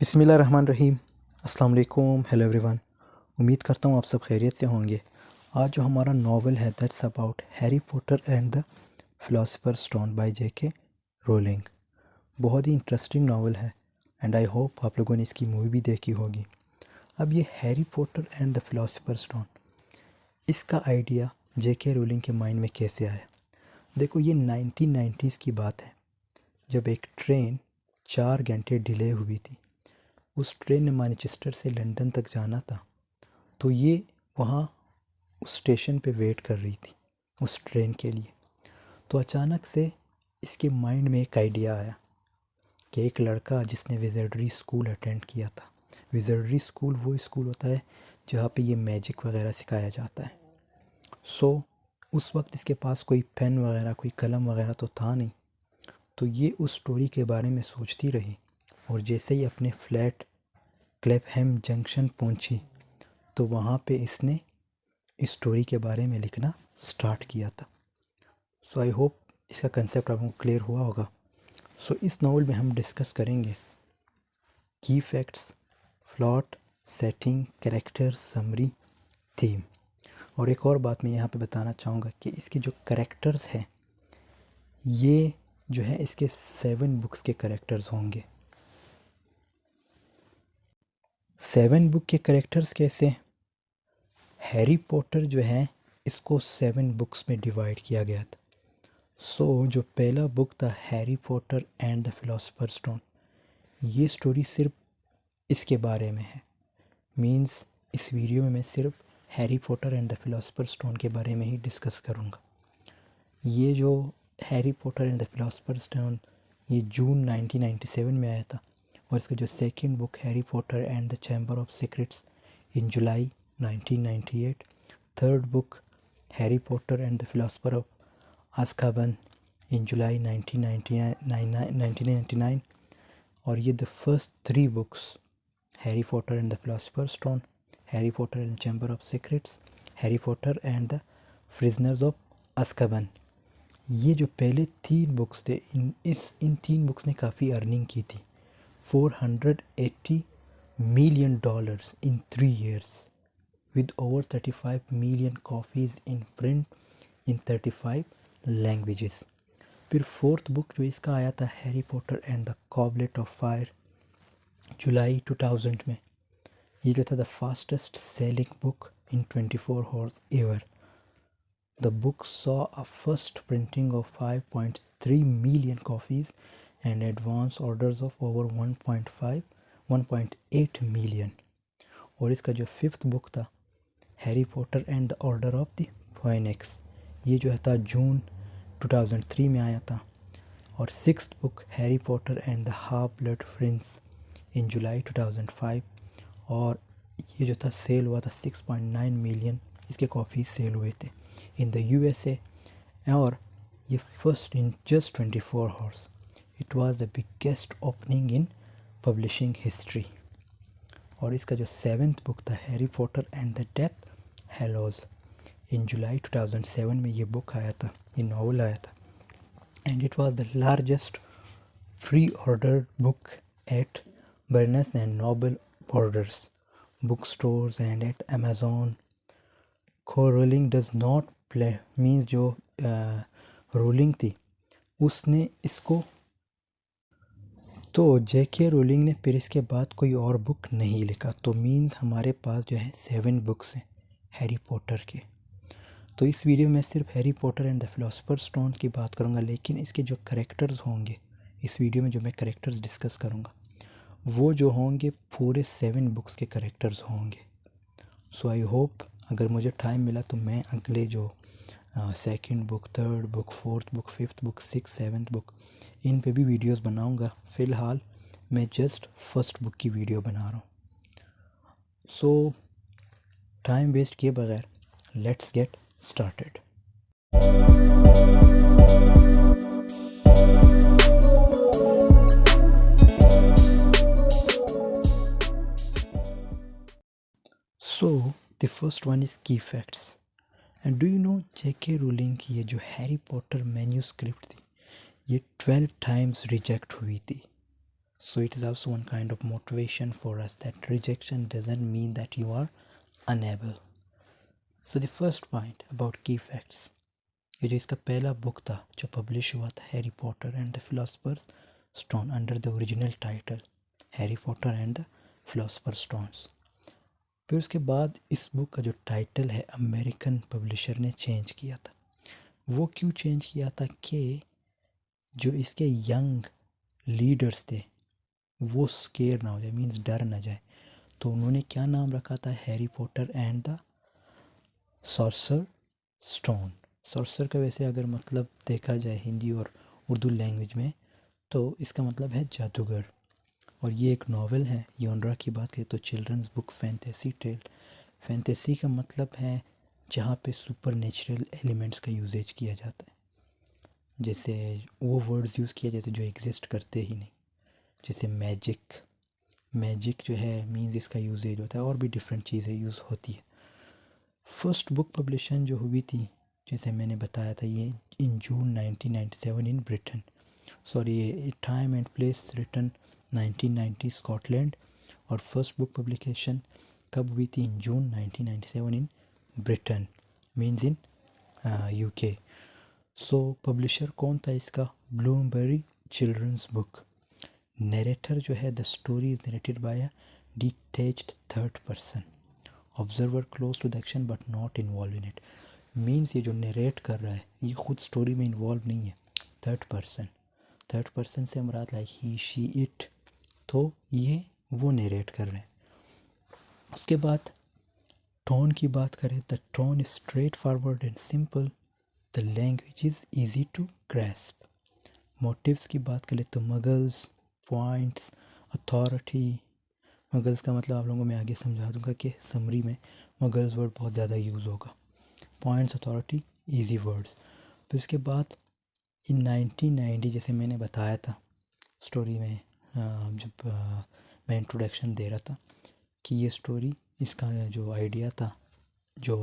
बिस्मिल्लाहिर्रहमानिर्रहीम। अस्सलाम वालेकुम। Hello everyone. उम्मीद करता हूँ आप सब खैरियत से होंगे। आज जो हमारा नावल है that's about Harry Potter and the Philosopher Stone by JK Rowling. बहुत ही इंटरेस्टिंग नावल है एंड आई होप आप लोगों ने इसकी मूवी भी देखी होगी। अब ये Harry Potter and the Philosopher stone, इसका आइडिया जेके रोलिंग के माइंड में कैसे आया? देखो, ये 1990s की बात है जब एक ट्रेन 4 घंटे डिले हुई थी। उस ट्रेन ने मैनचेस्टर से लंदन तक जाना था, तो ये वहाँ उस स्टेशन पे वेट कर रही थी उस ट्रेन के लिए। तो अचानक से इसके माइंड में एक आइडिया आया कि एक लड़का जिसने विज़र्डरी स्कूल अटेंड किया था। विज़र्डरी स्कूल वो स्कूल होता है जहाँ पे ये मैजिक वगैरह सिखाया जाता है। सो उस वक्त इसके पास कोई पेन वगैरह, कोई कलम वगैरह तो था नहीं। तो ये उस स्टोरी के बारे में सोचती रही और जैसे ही अपने फ्लैट क्लेपहैम जंक्शन पहुंची तो वहाँ पे इसने इस स्टोरी के बारे में लिखना स्टार्ट किया था। सो आई होप इसका कंसेप्ट आपको क्लियर हुआ होगा। सो इस नावल में हम डिस्कस करेंगे की facts, plot, setting, character, summary, theme. और एक और बात मैं यहाँ पे बताना चाहूँगा कि इसके जो कैरेक्टर्स हैं ये जो है इसके 7 बुक्स के कैरेक्टर्स होंगे। 7 बुक के कैरेक्टर्स कैसे? हैरी पॉटर जो है इसको 7 बुक्स में डिवाइड किया गया था। सो जो पहला बुक था Harry Potter and the Philosopher stone, ये स्टोरी सिर्फ इसके बारे में है। मींस इस वीडियो में मैं सिर्फ Harry Potter and the Philosopher stone के बारे में ही डिस्कस करूँगा। ये जो Harry Potter and the Philosopher stone ये जून 1997 में आया था और इसका जो second book Harry Potter and the chamber of secrets in July 1998, third book Harry Potter and the philosopher of azkaban इन जुलाई 1999 और ये the first 3 books Harry Potter and the Philosopher stone, Harry Potter and the chamber of secrets, Harry Potter and the prisoners of azkaban। ये जो पहले 3 books थे इन 3 books ने काफ़ी earning की थी, $480 million in 3 years with over 35 million copies in print in 35 languages। फिर 4th book जो इसका आया था Harry Potter and the goblet of fire जुलाई 2000 में, ये जो था the fastest selling book in 24 hours ever। The book saw a first printing of 5.3 million copies and advance orders of over 1.8 million। और इसका जो 5th बुक था Harry Potter and the order of the phonics, ये जो था जून 2003 में आया था। और 6th book Harry Potter and the half blood prince in July 2005 और ये जो था सेल हुआ था 6.9 मिलियन इसके कॉपीज सेल हुए थे इन द USA। और ये first in just 24 hours it was the biggest opening in publishing history. और इसका जो 7th बुक था Harry Potter and the death hallows in July 2007 में ये बुक आया था, ये नावल आया था and it was the largest pre ordered book at Barnes and Noble orders book stores and at Amazon. Rowling does not play means जो Rowling थी उसने इसको, तो जेके रोलिंग ने फिर इसके बाद कोई और बुक नहीं लिखा। तो मीन्स हमारे पास जो है 7 बुक्स हैं हैरी पॉटर के। तो इस वीडियो में सिर्फ Harry Potter and the Philosopher stone की बात करूँगा, लेकिन इसके जो करेक्टर्स होंगे इस वीडियो में जो मैं करेक्टर्स डिस्कस करूँगा वो जो होंगे पूरे 7 बुक्स के करेक्टर्स होंगे। सो आई होप अगर मुझे टाइम मिला तो मैं अगले जो 2nd book, 3rd book, 4th book, 5th book, 6th 7th book इन पे भी वीडियोस बनाऊंगा। फ़िलहाल मैं जस्ट फर्स्ट बुक की वीडियो बना रहा हूँ। सो टाइम वेस्ट किए बगैर let's get started. So the first one is key facts. And do you know JK Rowling की ये जो हैरी पॉटर मैन्यूस्क्रिप्ट थी ये 12 टाइम्स रिजेक्ट हुई थी। So it is also one kind of motivation for us that rejection doesn't mean that you are unable. So the first point about key facts, ये जो इसका पहला बुक था जो पब्लिश हुआ था Harry Potter and the philosopher's stone under the original title Harry Potter and the philosopher stones. फिर उसके बाद इस बुक का जो टाइटल है अमेरिकन पब्लिशर ने चेंज किया था। वो क्यों चेंज किया था कि जो इसके यंग लीडर्स थे वो स्केयर ना हो जाए, मीन्स डर ना जाए। तो उन्होंने क्या नाम रखा था, Harry Potter and the sorcerer stone. Sorcerer का वैसे अगर मतलब देखा जाए हिंदी और उर्दू लैंग्वेज में तो इसका मतलब है जादूगर। और ये एक नावल है। यॉनरा की बात करें तो children's book fantasy tale. Fantasy का मतलब है जहाँ पे सुपर नेचुरल एलिमेंट्स का यूजेज किया जाता है, जैसे वो वर्ड्स यूज़ किया जाते जो एग्जिस्ट करते ही नहीं, जैसे मैजिक। मैजिक जो है मीन्स इसका यूजेज होता है और भी डिफरेंट चीज़ें यूज़ होती है। फर्स्ट बुक पब्लिशन जो हुई थी जैसे मैंने बताया था ये in June 1997 in Britain. Sorry, ये time and place written 1990 Scotland. और फर्स्ट बुक पब्लिकेशन कब हुई थी, in June 1997 in Britain, means in UK. So publisher कौन था इसका, ब्लूमबेरी चिल्ड्रंस बुक। नरेटर जो है the story is narrated by a detached third person, observer close to the action but not involve in it. Means ये जो narrate कर रहा है ये खुद स्टोरी में इन्वॉल्व नहीं है, थर्ड पर्सन। थर्ड पर्सन से मुराद लाइक ही शी इट, तो ये वो नरेट कर रहे हैं। उसके बाद टोन की बात करें, the tone is straight forward and simple, the language is easy to grasp. Motives की बात करें तो मगल्स, पॉइंट्स, अथॉरिटी। मगल्स का मतलब आप लोगों को मैं आगे समझा दूंगा कि समरी में मगल्स वर्ड बहुत ज़्यादा यूज़ होगा। Points, authority, easy words. फिर उसके बाद इन 1990 जैसे मैंने बताया था स्टोरी में जब मैं इंट्रोडक्शन दे रहा था कि ये स्टोरी इसका जो आइडिया था जो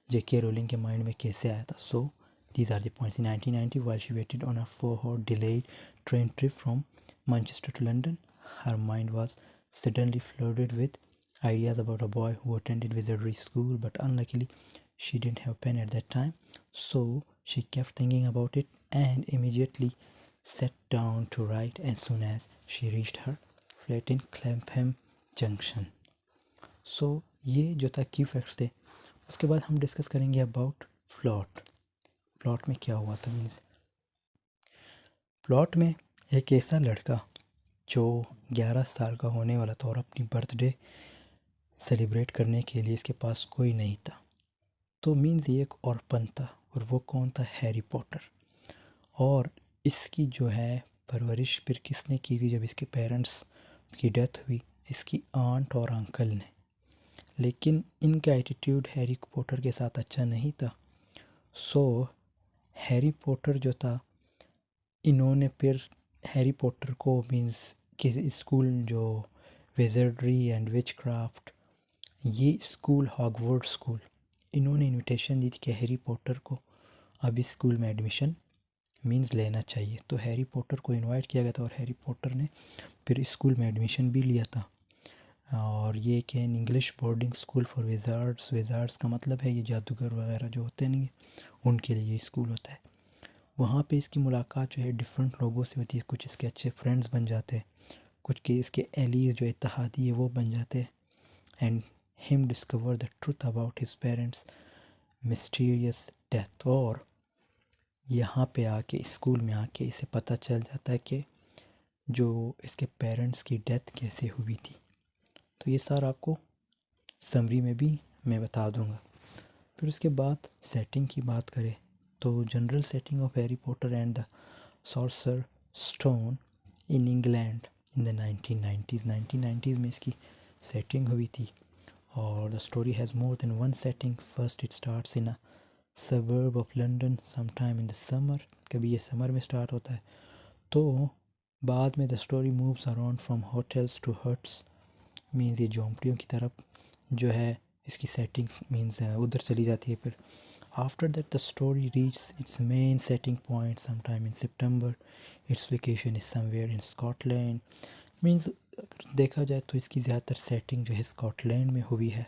जेके रोलिंग के माइंड में कैसे आया था। So these are the points. In 1990 while she waited on a 4-hour delayed train trip from Manchester to London, her mind was suddenly flooded with ideas about a boy who attended wizardry school, but unluckily she didn't have a pen at that time, so she kept thinking about it and immediately sat down to write as soon as she reached her flat in Clapham Junction. So ये जो था की facts थे। उसके बाद हम discuss करेंगे about plot. Plot में क्या हुआ था, मीन्स प्लॉट में एक ऐसा लड़का जो 11 साल का होने वाला था और अपनी बर्थडे सेलिब्रेट करने के लिए इसके पास कोई नहीं था। तो मीन्स ये एक ऑर्फन था और वो कौन था, हैरी पॉटर। और इसकी जो है परवरिश फिर किसने की थी, जब इसके पेरेंट्स की डेथ हुई, इसकी आंट और अंकल ने। लेकिन इनका एटीट्यूड हैरी पॉटर के साथ अच्छा नहीं था। सो हैरी पॉटर जो था, इन्होंने फिर हैरी पॉटर को मीन्स किसी स्कूल जो विज़र्डरी एंड विचक्राफ्ट, ये स्कूल हॉगवर्ड स्कूल, इन्होंने इनविटेशन दी थी कि हैरी पॉटर को अब इस स्कूल में एडमिशन मीन्स लेना चाहिए। तो हैरी पॉटर को इनवाइट किया गया था और हैरी पॉटर ने फिर स्कूल में एडमिशन भी लिया था। और ये कि in English boarding school for wizards, wizards का मतलब है ये जादूगर वगैरह जो होते नहीं, उनके लिए ये स्कूल होता है। वहाँ पे इसकी मुलाकात जो है डिफरेंट लोगों से होती है। कुछ इसके अच्छे फ्रेंड्स बन जाते हैं, कुछ के इसके एलीज जो इत्तेहादी है वो बन जाते हैं। And him discover the truth about his parents mysterious death. और यहाँ पे आके स्कूल में आके इसे पता चल जाता है कि जो इसके पेरेंट्स की डेथ कैसे हुई थी। तो ये सारा आपको समरी में भी मैं बता दूंगा। फिर उसके बाद सेटिंग की बात करें तो general setting of Harry Potter and the sorcerer stone in England in the 1990s। 1990s में इसकी सेटिंग हुई थी। और the story has more than one setting. First it starts in a suburb of London sometime in the summer, कभी ये summer में start होता है। तो बाद में the story moves around from hotels to huts, means ये झोंपड़ियों की तरफ जो है इसकी सेटिंग्स मीन्स उधर चली जाती है। फिर after that the story reach its main setting point sometime in September. Its location is somewhere in Scotland. Means अगर देखा जाए तो इसकी ज़्यादातर सेटिंग जो है स्कॉटलैंड में हुई है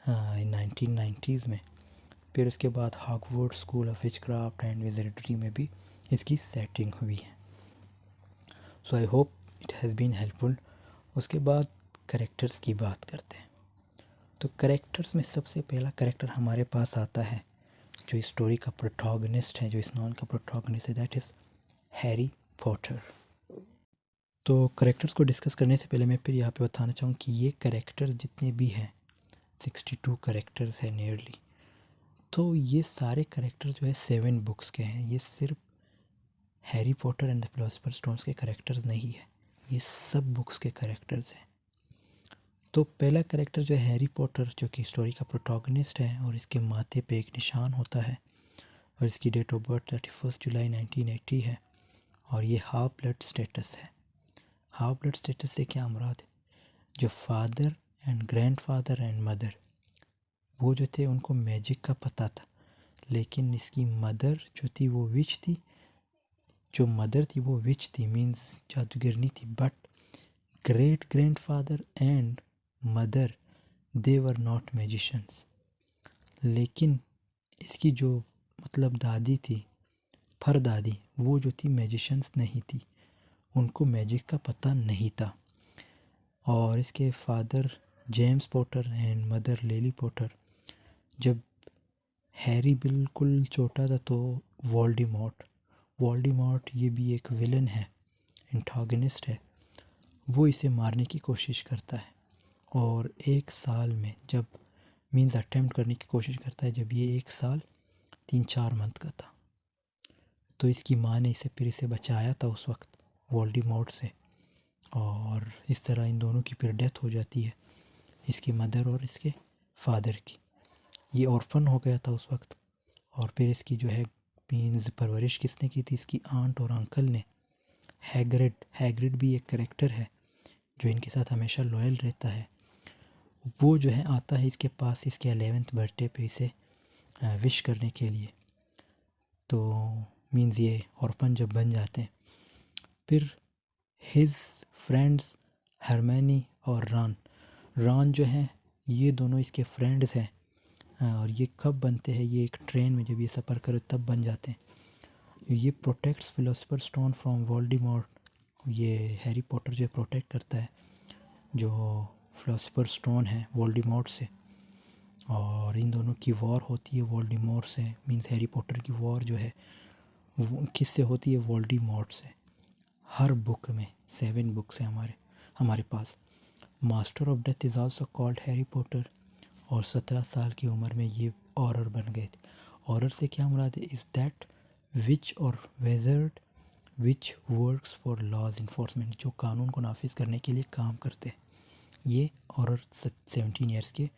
इन 1990s में। फिर उसके बाद Hogwarts school of witchcraft and wizardry में भी इसकी सेटिंग हुई है। So I hope it has been helpful. उसके बाद करेक्टर्स की बात करते हैं। तो करेक्टर्स में सबसे पहला करेक्टर हमारे पास आता है जो इस स्टोरी का प्रोटोगनिस्ट है, जो इस नॉवेल का प्रोटोगनिस्ट है, दैट इज़ हैरी पॉटर। तो करेक्टर्स को डिस्कस करने से पहले मैं फिर यहाँ पे बताना चाहूँ कि ये करेक्टर जितने भी हैं 62 करेक्टर्स हैं नियरली। तो ये सारे करेक्टर जो है 7 बुक्स के हैं। ये सिर्फ Harry Potter and the philosopher stones के करेक्टर्स नहीं है, ये सब बुक्स के करेक्टर्स हैं। तो पहला करेक्टर जो है हैरी पॉटर, जो कि स्टोरी का प्रोटोगनिस्ट है, और इसके माथे पे एक निशान होता है और इसकी डेट ऑफ बर्थ 31 जुलाई 1980 है और ये हाफ ब्लड स्टेटस है। हाफ ब्लड स्टेटस से क्या मुराद है? जो father and grandfather and mother वो जो थे उनको मैजिक का पता था, लेकिन इसकी मदर जो थी वो विच थी, जो मदर थी वो विच थी, मीन्स जादूगरनी थी। But great grandfather and mother they were not magicians. लेकिन इसकी जो मतलब दादी थी, परदादी, वो जो थी मैजिशंस नहीं थी, उनको मैजिक का पता नहीं था। और इसके father James Potter and mother lily Potter, जब हैरी बिल्कुल छोटा था तो वोल्डेमॉर्ट ये भी एक विलन है, एंटागनिस्ट है, वो इसे मारने की कोशिश करता है। और 1 साल में जब मीन्स अटेम्प्ट करने की कोशिश करता है, जब ये 1 साल 3-4 मंथ का था, तो इसकी माँ ने फिर इसे बचाया था उस वक्त वोल्डेमॉर्ट से। और इस तरह इन दोनों की फिर डेथ हो जाती है, इसकी मदर और इसके फादर की। ये ऑर्फन हो गया था उस वक्त। और फिर इसकी जो है मीन्स परवरिश किसने की थी? इसकी आंट और अंकल ने। हैग्रिड भी एक करेक्टर है जो इनके साथ हमेशा लॉयल रहता है। वो जो है आता है इसके पास इसके 11th बर्थडे पे इसे विश करने के लिए। तो मीन्स ये ऑर्फन जब बन जाते हैं, फिर हिज फ्रेंड्स हरमैनी और रॉन जो हैं ये दोनों इसके फ्रेंड्स हैं। और ये कब बनते हैं? ये एक ट्रेन में जब ये सफ़र करे तब बन जाते हैं। ये protects philosopher stone from Voldemort. ये हैरी पॉटर जो प्रोटेक्ट करता है जो फिलोसोफर स्टोन है वोल्डेमॉर्ट से। और इन दोनों की वॉर होती है वोल्डेमॉर्ट से, मीन्स हैरी पॉटर की वॉर जो है वो किससे होती है? वोल्डेमॉर्ट से। हर बुक में 7 बुक्स हैं हमारे पास। Master of death is also called Harry Potter. और 17 साल की उम्र में ये ऑरर बन गए थे। ऑरर से क्या मुराद है? इज़ दैट विच और wizard witch works for laws enforcement, जो कानून को नाफिज करने के लिए काम करते हैं। ये ऑरर 17 ईयर्स के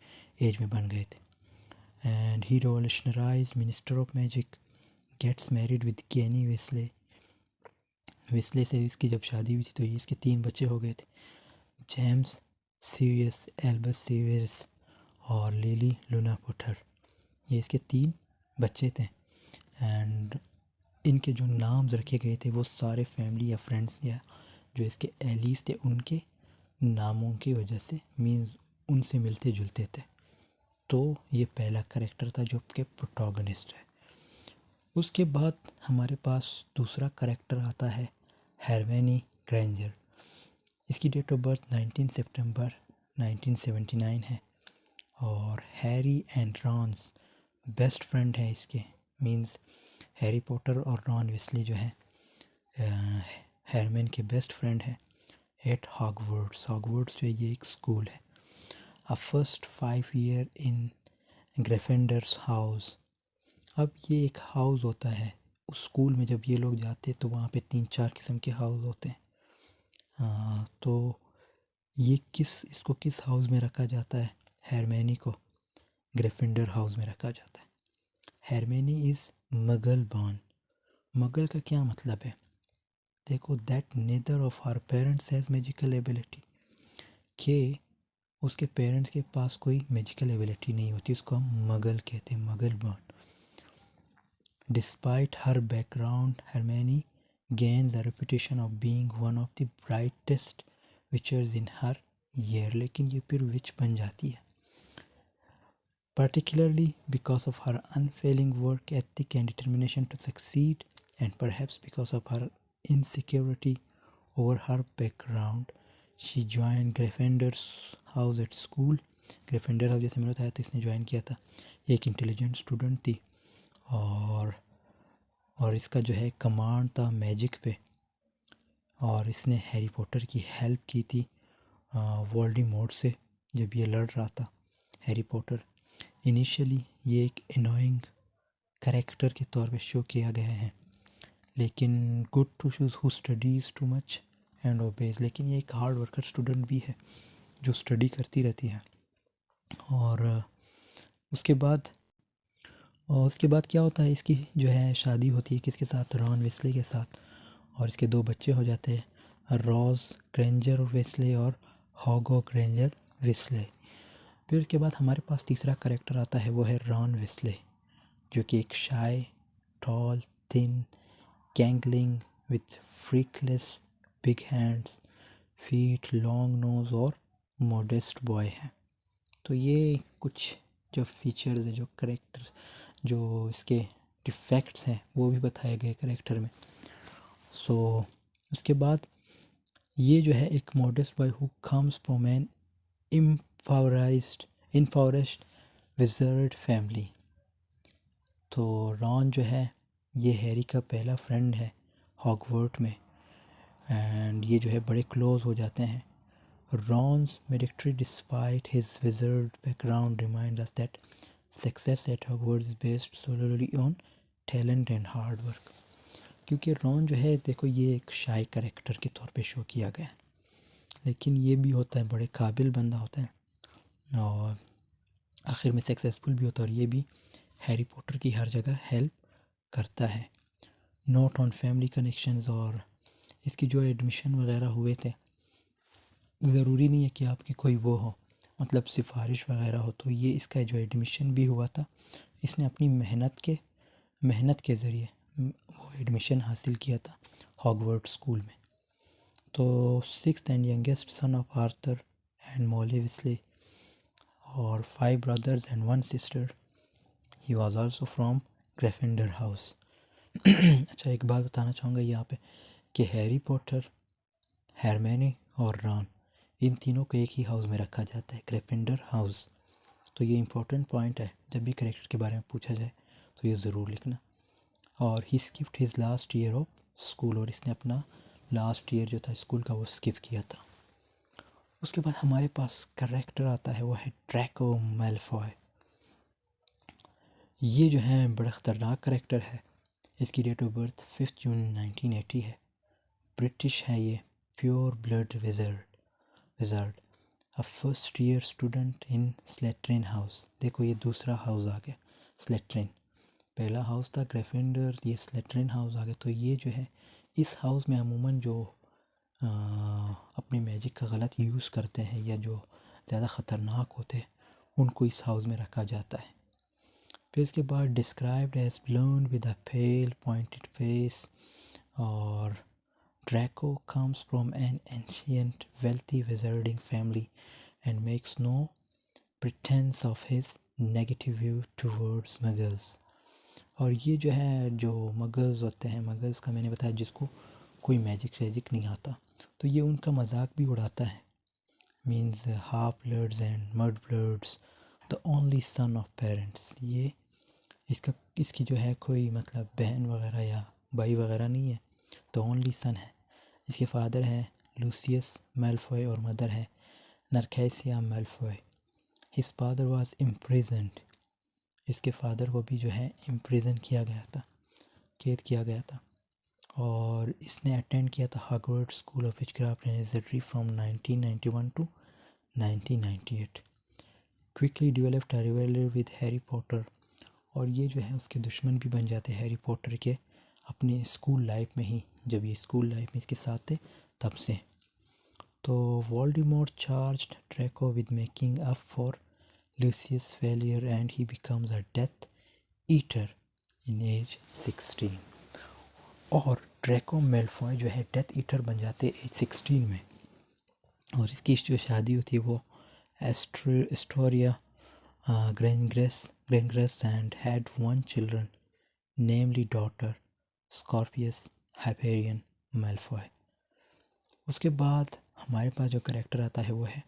एज में बन गए थे। And he revolutionise minister of magic, gets married with Ginny Weasley से इसकी जब शादी हुई थी तो ये इसके 3 बच्चे हो गए थे, जेम्स, सीरियस, एल्बस सीरियस और लिली लूना पॉटर। ये इसके 3 बच्चे थे। एंड इनके जो नाम्स रखे गए थे वो सारे फैमिली या फ्रेंड्स या जो इसके एलीज थे उनके नामों की वजह से, मीन्स उनसे मिलते जुलते थे। तो ये पहला करेक्टर था जो कि प्रोटोगनिस्ट है। उसके बाद हमारे पास दूसरा करेक्टर आता है हरमैनी ग्रेंजर। इसकी डेट ऑफ बर्थ 19 सितंबर 1979 है और Harry and Ron's best friend है इसके। मीन्स हैरी पॉटर और रॉन वेस्ली जो है हरमैन के बेस्ट फ्रेंड है एट हॉगवर्ड्स जो है ये एक स्कूल है। A first 5 year in Gryffindor's house. अब ये एक हाउस होता है उस स्कूल में, जब ये लोग जाते तो वहाँ पे 3-4 किस्म के हाउस होते हैं। तो ये इसको किस हाउस में रखा जाता है? हरमैनी को ग्रिफिंडर हाउस में रखा जाता है। हरमैनी इज़ मगल बॉर्न। मगल का क्या मतलब है? देखो, that neither of her parents has magical ability, कि उसके पेरेंट्स के पास कोई मैजिकल एबिलिटी नहीं होती, उसको हम मगल कहते हैं, मगल born. Despite her background, Hermione gains a reputation of being one of the brightest विचर्स इन हर ईयर, लेकिन ये फिर विच बन जाती है, particularly because of her unfailing work ethic and determination to succeed, and perhaps because of her insecurity over her background. She joined Gryffindor's house at school. Gryffindor house जैसे मैंने बताया था इसने ज्वाइन किया था, ये एक इंटेलिजेंट स्टूडेंट थी और इसका जो है कमांड था मैजिक पे, और इसने हैरी पॉटर की हेल्प की थी वोल्डेमॉर्ट से जब ये लड़ रहा था हैरी पॉटर। इनिशियली ये एक एनोइंग कैरेक्टर के तौर पे शो किया गया है, लेकिन good two shoes who studies too much and obese, लेकिन ये एक हार्ड वर्कर स्टूडेंट भी है जो स्टडी करती रहती है। और उसके बाद क्या होता है, इसकी जो है शादी होती है किसके साथ, रॉन वेस्ले के साथ, और इसके 2 बच्चे हो जाते हैं, रॉज ग्रेंजर वेस्ले और हॉगो ग्रेंजर वेस्ले। फिर उसके बाद हमारे पास तीसरा कैरेक्टर आता है, वो है रॉन वेस्ले, जो कि एक shy, tall, thin, gangling with freckles big hands, feet, long nose और मॉडेस्ट बॉय है। तो ये कुछ जो फीचर्स है, जो कैरेक्टर्स, जो इसके डिफेक्ट्स हैं वो भी बताए गए कैरेक्टर में। उसके बाद ये जो है एक modest boy who comes from an impoverished wizard family. तो रॉन जो है ये हैरी का पहला फ्रेंड है हॉगवर्ट में, एंड ये जो है बड़े क्लोज हो जाते हैं। Ron's military despite his wizard background remind us that success at Hogwarts is based solely on talent and hard work. क्योंकि रॉन जो है देखो ये एक शाय कैरेक्टर के तौर पे शो किया गया है, लेकिन ये भी होता है बड़े काबिल बंदा होता है और आखिर में सक्सेसफुल भी होता है, और ये भी हैरी पॉटर की हर जगह हेल्प करता है। नोट ऑन फैमिली कनेक्शंस, और इसकी जो एडमिशन वगैरह हुए थे, ज़रूरी नहीं है कि आपकी कोई वो हो मतलब सिफारिश वगैरह हो, तो ये इसका जो एडमिशन भी हुआ था इसने अपनी मेहनत के ज़रिए वो एडमिशन हासिल किया था हॉगवर्ट स्कूल में। तो 6th and youngest son of Arthur and Molly Wesley और 5 brothers and 1 sister. He was also from Gryffindor house. अच्छा एक बात बताना चाहूँगा यहाँ पे कि हैरी पॉटर, हरमैनी और रॉन इन तीनों को एक ही हाउस में रखा जाता है, ग्रेफिंडर हाउस। तो ये इम्पोर्टेंट पॉइंट है, जब भी कैरेक्टर के बारे में पूछा जाए तो ये ज़रूर लिखना। और he skipped his last year of school, और इसने अपना लास्ट ईयर जो था स्कूल का वो स्किप किया था। उसके बाद हमारे पास कैरेक्टर आता है, वो है ड्रैको मैलफॉय। ये जो है बड़ा ख़तरनाक कैरेक्टर है। इसकी डेट ऑफ बर्थ 5 जून 1980 है। ब्रिटिश है ये, pure blood wizard, a first year student in Slytherin house. देखो ये दूसरा हाउस आ गया स्लेट्रिन, पहला हाउस था ग्रिफिंडर, ये स्लेट्रिन हाउस आ गया। तो ये जो है इस हाउस में अमूमन जो अपनी मैजिक का गलत यूज़ करते हैं या जो ज़्यादा ख़तरनाक होते हैं उनको इस हाउस में रखा जाता है। फिर इसके बाद described as blond with a pale pointed face, और Draco comes from an ancient wealthy wizarding family and makes no pretence of his negative view towards muggles. और ये जो है जो मगल्स होते हैं, मगल्स का मैंने बताया जिसको कोई मैजिक शैजिक नहीं आता, तो ये उनका मजाक भी उड़ाता है। Means half bloods and mud bloods the only son of parents. ये इसकी जो है कोई मतलब बहन वगैरह या भाई वगैरह नहीं है, तो ओनली सन है। इसके फादर हैं लूसियस मैलफॉय और मदर है Narcissa Malfoy. His father was imprisoned, इसके फादर को भी जो है इम्प्रिजन किया गया था, कैद किया गया था। और इसने अटेंड किया था Hogwarts school of witchcraft and wizardry from 1991 to 1998। Quickly developed a rivalry with Harry Potter, और ये जो है उसके दुश्मन भी बन जाते हैं हैरी पॉटर के अपने स्कूल लाइफ में ही, जब ये स्कूल लाइफ में इसके साथ थे तब से। तो Voldemort charged Draco with making up for Lucius failure and he becomes a death eater in age 16। और ड्रैको मैलफॉय जो है डेथ ईटर बन जाते एज 16 में। और इसकी जो शादी हुई थी वो Astoria Greengrass and had one children namely daughter Scorpius Hyperion Malfoy. उसके बाद हमारे पास जो करेक्टर आता है वो है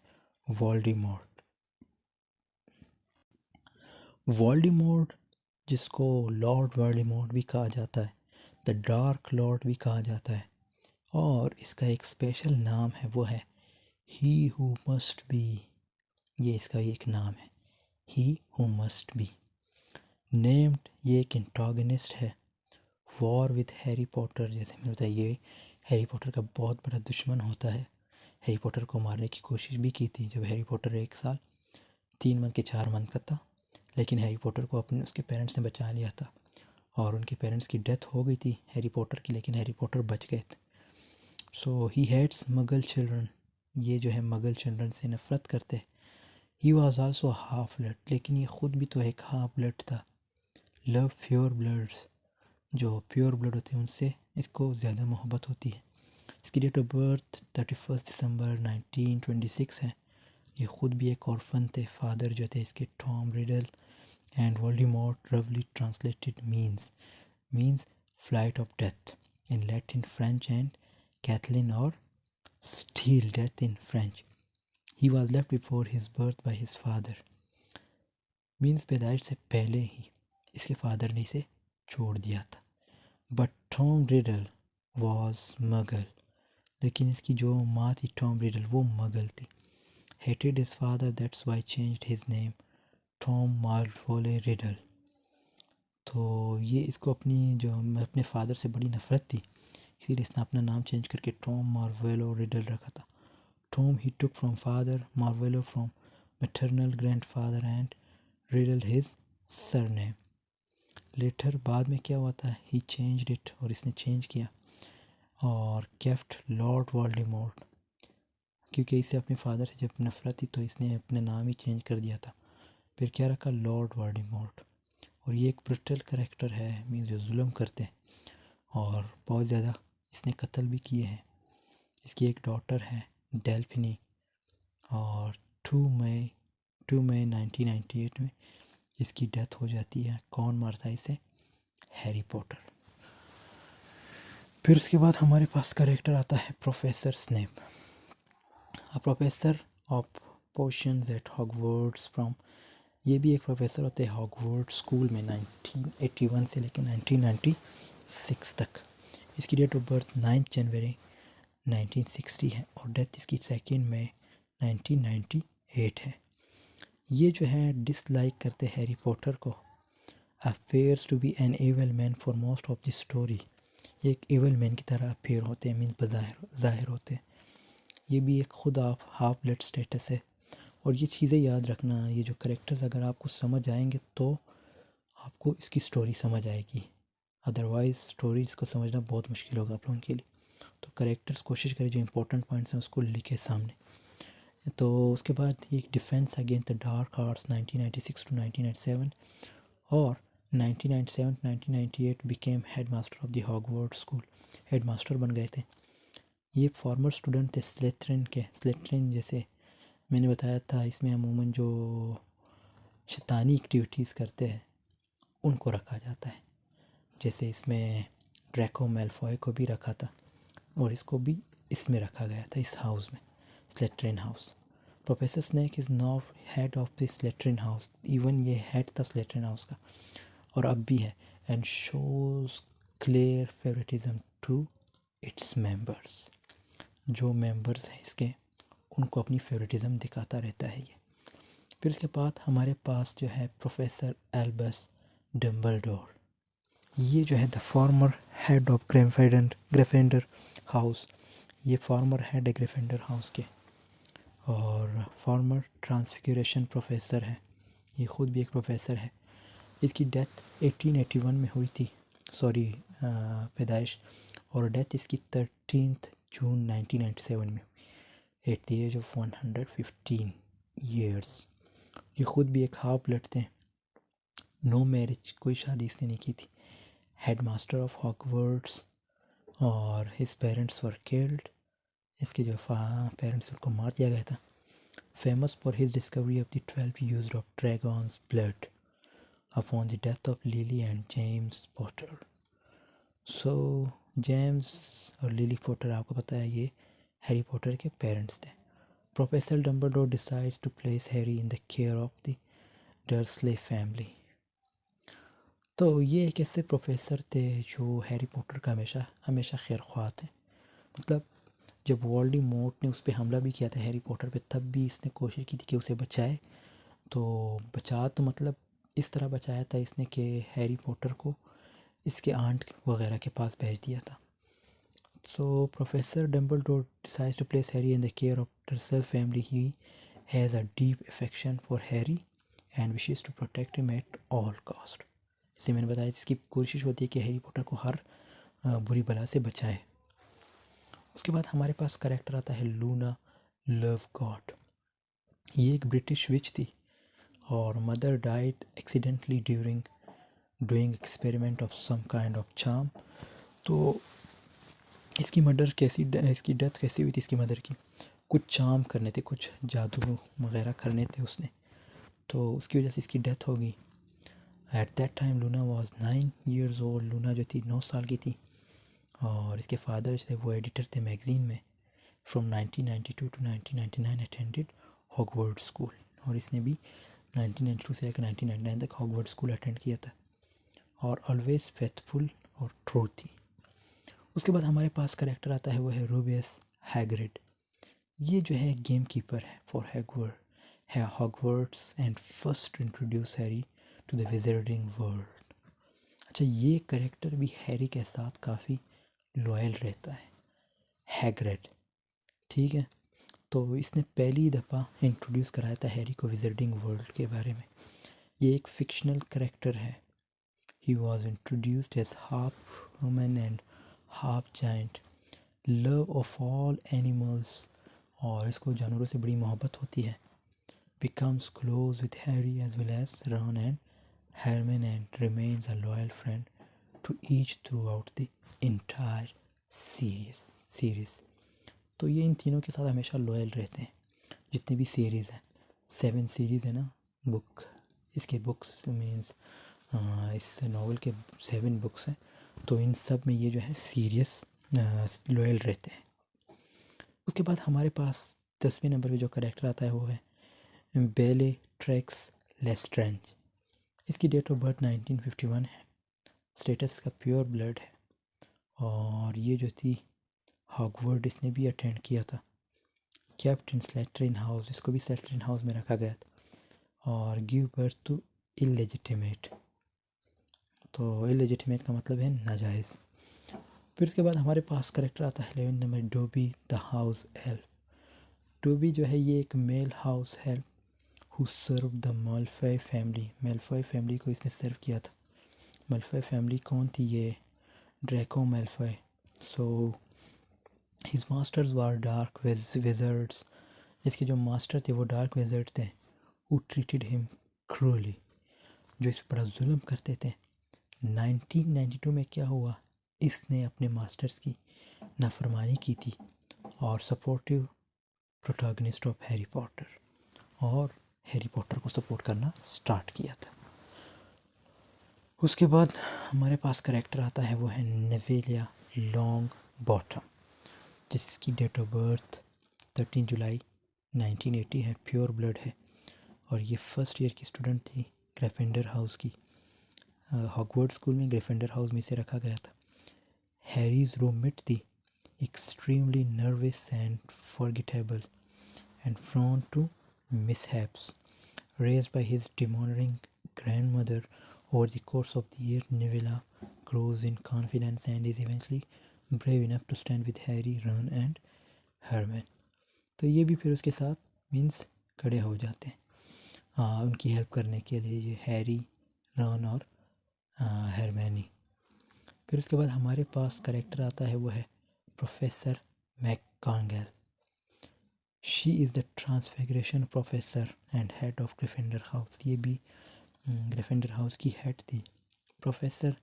वोल्डेमॉर्ट। वोल्डेमॉर्ट जिसको लॉर्ड वोल्डेमॉर्ट भी कहा जाता है, द डार्क लॉर्ड भी कहा जाता है, और इसका एक स्पेशल नाम है वो है ही हु मस्ट बी। ये इसका एक नाम है, he who must be. Named ये एक एंटागनिस्ट है वॉर विथ हैरी पॉटर। जैसे मैंने बताया ये हैरी पॉटर का बहुत बड़ा दुश्मन होता है। हैरी पॉटर को मारने की कोशिश भी की थी जब हैरी पॉटर 1 साल 3 मंथ के 4 मंथ का था, लेकिन हैरी पॉटर को अपने उसके पेरेंट्स ने बचा लिया था और उनके पेरेंट्स की डेथ हो गई थी हैरी पॉटर की, लेकिन हैरी पॉटर बच गए थे। सो ही हेट्स मगल चिल्ड्रन। ये जो है मगल चिल्ड्रन से नफ़रत करते। He was also half blood, लेकिन ये ख़ुद भी तो एक हाफ ब्लड था। लव प्योर ब्लड्स, जो प्योर ब्लड होते हैं उनसे इसको ज़्यादा मोहब्बत होती है। इसकी डेट ऑफ बर्थ 31 दिसंबर 1926 है। ये ख़ुद भी एक ऑर्फन थे। फादर जो थे इसके Tom Riddle and Voldemort roughly translated means flight of death in Latin French and कैथलिन और steal death in French. He was left before his birth by his father, means पैदाइश से पहले ही इसके फादर ने इसे छोड़ दिया था। बट टॉम रिडल वॉज मगल, लेकिन इसकी जो माँ थी टॉम रिडल वो मगल थी। Hated his father that's why changed his name Tom Marvolo Riddle. तो ये इसको अपने फादर से बड़ी नफ़रत थी, इसीलिए इसने अपना नाम चेंज करके टॉम मार्वेलो रिडल रखा था। Tom he took from father, Marvolo from maternal grandfather and Riddle his surname. Later बाद में क्या हुआ था, ही चेंज्ड इट, और इसने चेंज किया और केफ्ट लॉर्ड वोल्डेमॉर्ट, क्योंकि इसे अपने फादर से जब नफ़रत थी तो इसने अपना नाम ही चेंज कर दिया था। फिर क्या रखा, लॉर्ड वोल्डेमॉर्ट। और ये एक ब्रिटल करेक्टर है, मीन्स जो जुल्म करते हैं और बहुत ज़्यादा इसने कत्ल भी किए हैं। इसकी एक डॉटर है डेल्फिनी, और 2 मई 1998 में इसकी डेथ हो जाती है। कौन मारता है इसे, हैरी पॉटर। फिर उसके बाद हमारे पास करेक्टर आता है professor Snape, a professor of potions at Hogwarts from. ये भी एक प्रोफेसर होते हैं हॉगवर्ट्स स्कूल में 1981 से लेकर 1996 तक। इसकी डेट ऑफ बर्थ 9 जनवरी 1960 है और डेथ इसकी 2 मई 1998 है। ये जो है डिसलाइक करते हैरी पॉटर को, appears to be an evil man for most of the story. ये एक एविल मैन की तरह अपेयर होते हैं, मीन्स ज़ाहिर होते हैं। ये भी एक खुद हाफ ब्लड स्टेटस है। और ये चीज़ें याद रखना, ये जो करेक्टर्स अगर आपको समझ आएंगे तो आपको इसकी स्टोरी समझ आएगी, अदरवाइज़ स्टोरीज़ को समझना बहुत मुश्किल होगा आप लोगों के लिए। तो करेक्टर्स कोशिश करें जो इंपॉर्टेंट पॉइंट्स हैं उसको लिखे सामने। तो उसके बाद ये defence against the dark arts 1996 to 1997, और 1997 to 1998 became head master of the Hogwarts school. Head master बन गए थे। ये फॉर्मर स्टूडेंट थे स्लिथरिन के। स्लिथरिन जैसे मैंने बताया था, इसमें अमूमन जो शैतानी एक्टिविटीज़ करते हैं उनको रखा जाता है। जैसे इसमें ड्रैको मैल्फॉय को भी रखा था और इसको भी इसमें रखा गया था, इस हाउस में, Slytherin house. Professor Snape is now head of the Slytherin house. Even ये हेड था स्लिथरिन हाउस का और अब भी है, and shows clear favouritism to its members. जो मेंबर्स हैं इसके उनको अपनी फेवरेटिज्म दिखाता रहता है ये। फिर इसके बाद हमारे पास जो है प्रोफेसर एल्बस डम्बलडोर। ये जो है the former head of Gryffindor house. ये फॉर्मर हेड है ग्रिफिंडर हाउस के और फॉर्मर ट्रांसफिगरेशन प्रोफेसर है। ये ख़ुद भी एक प्रोफेसर है। इसकी डेथ 1881 में हुई थी, पैदाइश, और डेथ इसकी 13 जून 1997 में, at the age of 115 years. ये ख़ुद भी एक हाफ ब्लड थे। नो मैरिज, कोई शादी इसने नहीं की थी। हेड मास्टर ऑफ हॉगवर्ट्स, और हिज पेरेंट्स वर किल्ड इसके जो पेरेंट्स उनको मार दिया गया था। Famous for his discovery of the 12 uses of dragon's blood upon the death of Lily and James Potter. So James और लिली पॉटर आपको पता है ये हैरी पॉटर के पेरेंट्स थे। Professor Dumbledore decides to place Harry in the care of the Dursley family. तो ये एक ऐसे प्रोफेसर थे जो हैरी पॉटर का हमेशा हमेशा खैर ख्वाह थे। मतलब जब वोल्डेमॉर्ट ने उस पर हमला भी किया था हैरी पॉटर पे, तब भी इसने कोशिश की थी कि उसे बचाए। तो मतलब इस तरह बचाया था इसने कि हैरी पॉटर को इसके आंट वगैरह के पास भेज दिया था। So professor Dumbledore decides to place Harry in the care of Dursley family. He has a deep affection for Harry and wishes to protect him at all cost. जैसे मैंने बताया, इसकी कोशिश होती है कि हैरी पॉटर को हर बुरी बला से बचाए। उसके बाद हमारे पास करैक्टर आता है लूना लव गॉड। ये एक ब्रिटिश विच थी और mother died accidentally during doing experiment of some kind of charm. तो इसकी डेथ कैसी हुई थी इसकी मदर की? कुछ चार्म करने थे, कुछ जादू वगैरह करने थे उसने, तो उसकी वजह से इसकी डेथ हो गई। At that time Luna was 9 years old. Luna जो थी 9 साल की थी और इसके फादर थे वो एडिटर थे मैगज़ीन में। From 1992 to 1999 attended Hogwarts school, और इसने भी 1992 से लेकर 1999 तक हॉगवर्ड स्कूल अटेंड किया था और ऑलवेज फेथफुल और ट्रू थी। उसके बाद हमारे पास करैक्टर आता है वो है रूबियस हैग्रिड। ये जो है गेम कीपर है for Hogwarts and first introduce Harry to the wizarding world. अच्छा, ये करैक्टर भी हैरी के साथ काफ़ी लॉयल रहता है, हैग्रिड, ठीक है। तो इसने पहली दफ़ा इंट्रोड्यूस कराया था हैरी को विज़ार्डिंग वर्ल्ड के बारे में। ये एक फिक्शनल करैक्टर है। He was introduced as half human and half giant, love of all animals, और इसको जानवरों से बड़ी मोहब्बत होती है। Becomes close with Harry as well as Ron and Hermione and remains a loyal friend to each throughout the entire series. तो ये इन तीनों के साथ हमेशा लॉयल रहते हैं जितने भी सीरीज़ हैं। 7 सीरीज़ है ना बुक, इसके बुक्स मीन्स इस नावल के 7 बुक्स हैं, तो इन सब में ये जो है सीरियस लॉयल रहते हैं। उसके बाद हमारे पास 10वें नंबर पे जो करैक्टर आता है वो है बेलेट्रिक्स लेस्ट्रेंज। इसकी डेट ऑफ बर्थ 1951 है, स्टेटस का प्योर ब्लड है, और ये जो थी हॉगवर्ड इसने भी अटेंड किया था। केप्ट इन स्लेटरिन हाउस, इसको भी स्लेटरिन हाउस में रखा गया था, और गिव बर्थ टू इलेजिटिमेट। तो इलेजिटिमेट का मतलब है नाजायज़। फिर उसके बाद हमारे पास करैक्टर आता है 11 number Dobby the house elf. Dobby जो है ये एक male house elf who serve the Malfoy family. Malfoy family को इसने सर्व किया था। माल्फॉय फैमिली कौन थी? ये ड्रैको माल्फॉय। सो हिज मास्टर्स वर डार्क विज़र्ड्स। इसके जो मास्टर थे वो डार्क विज़र्ड थे। हु ट्रीटेड हिम क्रूअली, जो इस पर बड़ा जुल्म करते थे। 1992 में क्या हुआ, इसने अपने मास्टर्स की नाफरमानी की थी और supportive protagonist of Harry Potter, और हैरी पॉटर को सपोर्ट करना स्टार्ट किया था। उसके बाद हमारे पास करैक्टर आता है वो है नेविलिया लॉन्ग बॉटम, जिसकी डेट ऑफ बर्थ 13 जुलाई 1980 है, प्योर ब्लड है, और ये फर्स्ट ईयर की स्टूडेंट थी ग्रिफिंडर हाउस की। हॉगवर्ड स्कूल में ग्रिफिंडर हाउस में से रखा गया था। हैरीज रूममेट थी, extremely nervous and forgettable and prone to mishaps. Raised by his demanding grandmother, over the course of the year, Neville grows in confidence and is eventually brave enough to stand with Harry, Ron and Hermione. तो ये भी फिर उसके साथ means खड़े हो जाते हैं उनकी हेल्प करने के लिए, ये हैरी, रॉन और हरमैनी। फिर उसके बाद हमारे पास करेक्टर आता है वो है professor McGonagall. She is the transfiguration professor and head of Gryffindor house. ये भी ग्रिफिंडर हाउस की हेड थी। Professor